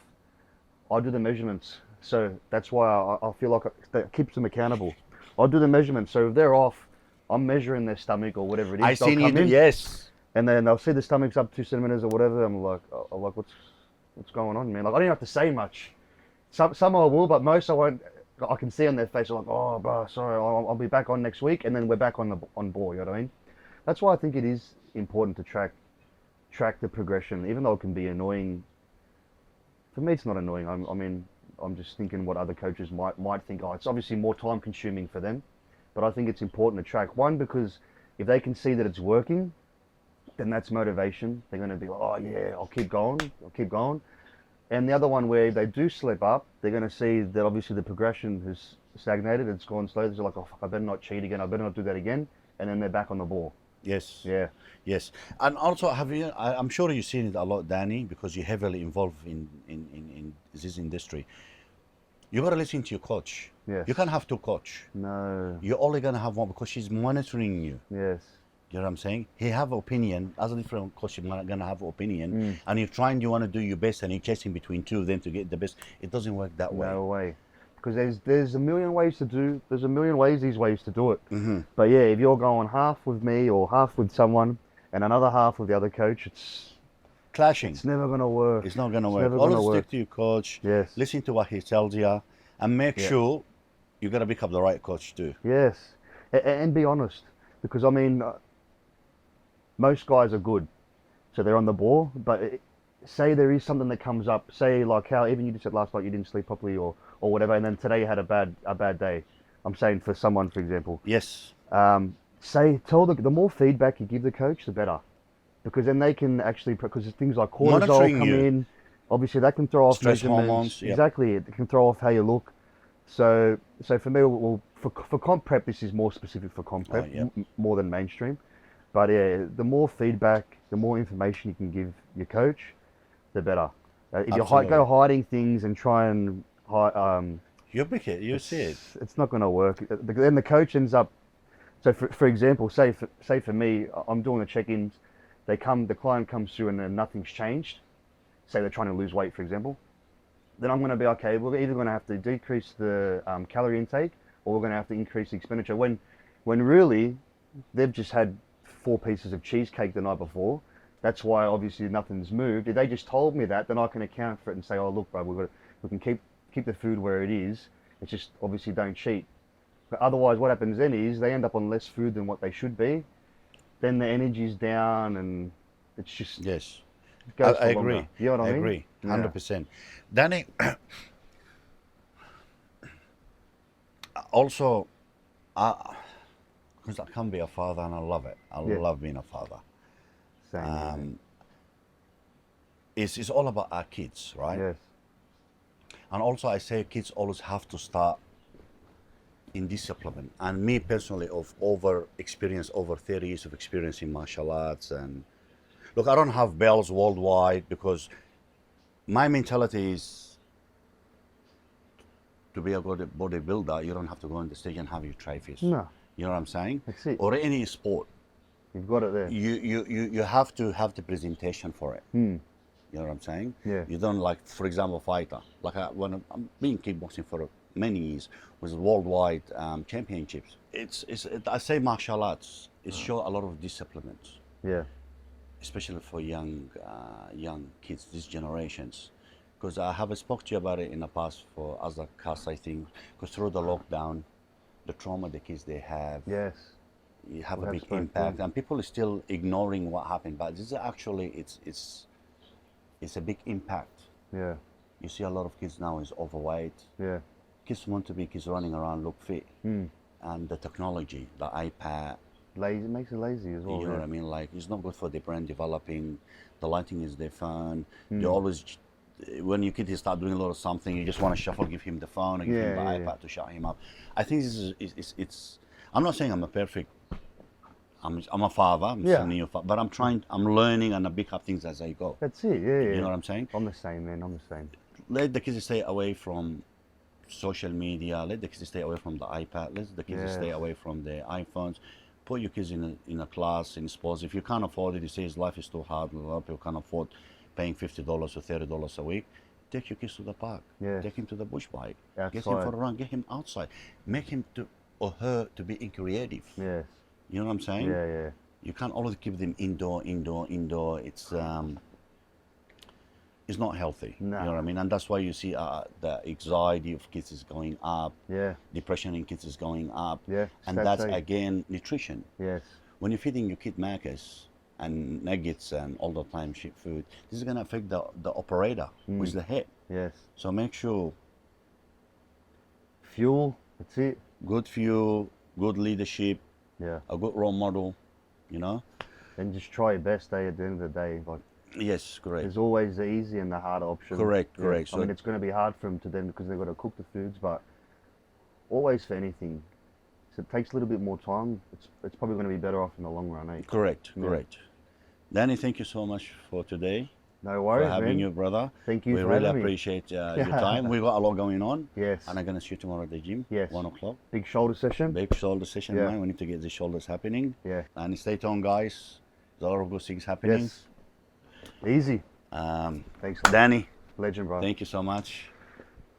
I do the measurements. So that's why I feel like that keeps them accountable. I do the measurements. So if they're off, I'm measuring their stomach or whatever it is.
I
They'll
seen you
come
do.
in,
Yes.
and then they'll see the stomach's up 2 centimeters or whatever. I'm like, what's going on, man? Like, I don't have to say much. Some I will, but most I won't. I can see on their face, like, oh, bro, sorry, I'll be back on next week, and then we're back on board. You know what I mean? That's why I think it is important to track the progression, even though it can be annoying For me, it's not annoying. I mean, I'm just thinking what other coaches might think. Oh, it's obviously more time consuming for them, but I think it's important to track. One, because if they can see that it's working, then that's motivation. They're going to be like, oh yeah, I'll keep going. And the other one, where if they do slip up, they're going to see that obviously the progression has stagnated. It's gone slow. They're like, oh fuck, I better not cheat again. I better not do that again. And then they're back on the ball.
Yes.
Yeah.
Yes. And also, I'm sure you've seen it a lot, Danny, because you're heavily involved in this industry. You got to listen to your coach.
Yes.
You can't have two coach.
No.
You're only going to have one because she's monitoring you.
Yes.
You know what I'm saying? He have opinion. As a different coach, you're going to have opinion. And you're trying, you want to do your best, and you're chasing between two of them to get the best. It doesn't work that way.
No way. Because there's a million ways to do. There's a million ways these ways to do it.
Mm-hmm.
But yeah, if you're going half with me or half with someone and another half with the other coach, it's
Clashing.
never gonna work.
It's not going to work.
never gonna
Always
work.
stick to your coach.
Yes.
Listen to what he tells you, and make sure you got to pick up the right coach too.
Yes. And be honest, because I mean, most guys are good, so they're on the ball. But say there is something that comes up. Say like how even you just said last night you didn't sleep properly or whatever, and then today you had a bad day. I'm saying for someone, for example.
Yes.
Tell the more feedback you give the coach, the better, because then they can actually, because things like cortisol
Monitoring
come
you.
in. Obviously, that can throw off
Stress
measurements.
hormones, yep.
Exactly, it can throw off how you look. So for me, well, for comp prep, this is more specific for comp prep,
yep.
more than mainstream. But yeah, the more feedback, the more information you can give your coach, the better. If you
Absolutely.
go hiding things and try and
You pick it. You see it.
it's not going to work. Then the coach ends up. So for example, say for me, I'm doing the check-ins. The client comes through and then nothing's changed. Say they're trying to lose weight, for example. Then I'm going to be okay. We're either going to have to decrease the calorie intake, or we're going to have to increase the expenditure. When really, they've just had 4 pieces of cheesecake the night before. That's why obviously nothing's moved. If they just told me that, then I can account for it and say, oh look, bro, we can keep the food where it is. It's just obviously don't cheat. But otherwise, what happens then is they end up on less food than what they should be. Then the energy's down, and it's just
Yes.
it goes
I
for
agree.
longer. You know what I mean?
I agree.
Yeah.
100%. Danny, also, because I can be a father and I love it. I love being a father.
Same.
It's all about our kids, right?
Yes.
And also, I say kids always have to start in discipline. And me personally, over 30 years of experience in martial arts, and look, I don't have belts worldwide because my mentality is to be a good bodybuilder. You don't have to go on the stage and have your trophies.
No,
You know what I'm saying?
that's it.
Or any sport,
You've got it there.
you have to have the presentation for it. You know what I'm saying?
Yeah.
You don't, like, for example, fighter. Like when I'm been kickboxing for many years, was worldwide championships. I say martial arts. It shows a lot of discipline,
Yeah.
especially for young kids, these generations. Because I have spoke to you about it in the past for other casts, I think. Because through the lockdown, the trauma the kids they have,
Yes.
you have
We
a
have
big
spoken.
impact, and people are still ignoring what happened. But this is actually it's a big impact.
Yeah.
You see a lot of kids now is overweight.
Yeah.
Kids want to be kids running around, look fit, and the technology, the iPad.
Lazy, it makes it lazy as well.
You know
yeah.
what I mean? Like, it's not good for the brain developing. The lighting is their phone. They always, when your kid start doing a lot of something, you just want to shuffle, give him the phone, or give him the iPad to shut him up. I think this is it's. I'm not saying I'm a perfect. I'm a father. I'm a new father, but I'm learning and I pick up things as I go.
That's it. Yeah.
You know what I'm saying?
I'm the same, man. I'm the same.
Let the kids stay away from social media. Let the kids stay away from the iPad. Let the kids stay away from the iPhones. Put your kids in a class, in sports. If you can't afford it, you say life is too hard. A lot of people can't afford paying $50 or $30 a week. Take your kids to the park.
Yes.
Take him to the bush bike.
Outside.
Get him for a run. Get him outside. Make him or her to be creative.
Yes.
You know what I'm saying?
Yeah.
You can't always keep them indoor. It's not healthy.
No.
You know what I mean? And that's why you see the anxiety of kids is going up.
Yeah.
Depression in kids is going up.
Yeah.
And that's again nutrition.
Yes.
When you're feeding your kid macas and nuggets and all the time shit food, this is gonna affect the operator, which is the head.
Yes.
So make sure
Fuel. That's it.
good fuel, good leadership,
Yeah.
a good role model, you know.
And just try your best, at the end of the day. Like,
Yes, correct.
there's always the easy and the hard option.
Correct,
Yeah.
correct.
I
So
mean, it's going to be hard for them to then because they've got to cook the foods, but always for anything, so it takes a little bit more time. It's probably going to be better off in the long run, eh?
correct,
Yeah.
correct. Danny, thank you so much for today.
No
For
worries,
having
man.
you, brother.
Thank you
We
for
really
having me.
appreciate your time. We got a lot going on.
Yes.
And I'm gonna see you tomorrow at the gym.
Yes.
1 o'clock.
Big shoulder session.
Big shoulder session,
Yeah.
man. We need to get the shoulders happening.
Yeah.
And stay tuned, guys. There's a lot of good things happening.
Yes. Easy.
Um,
Thanks.
Danny,
Legend, bro.
thank you so much.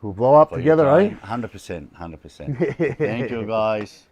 We'll blow up
for your
together, eh?
time. 100%, 100%. Thank you, guys.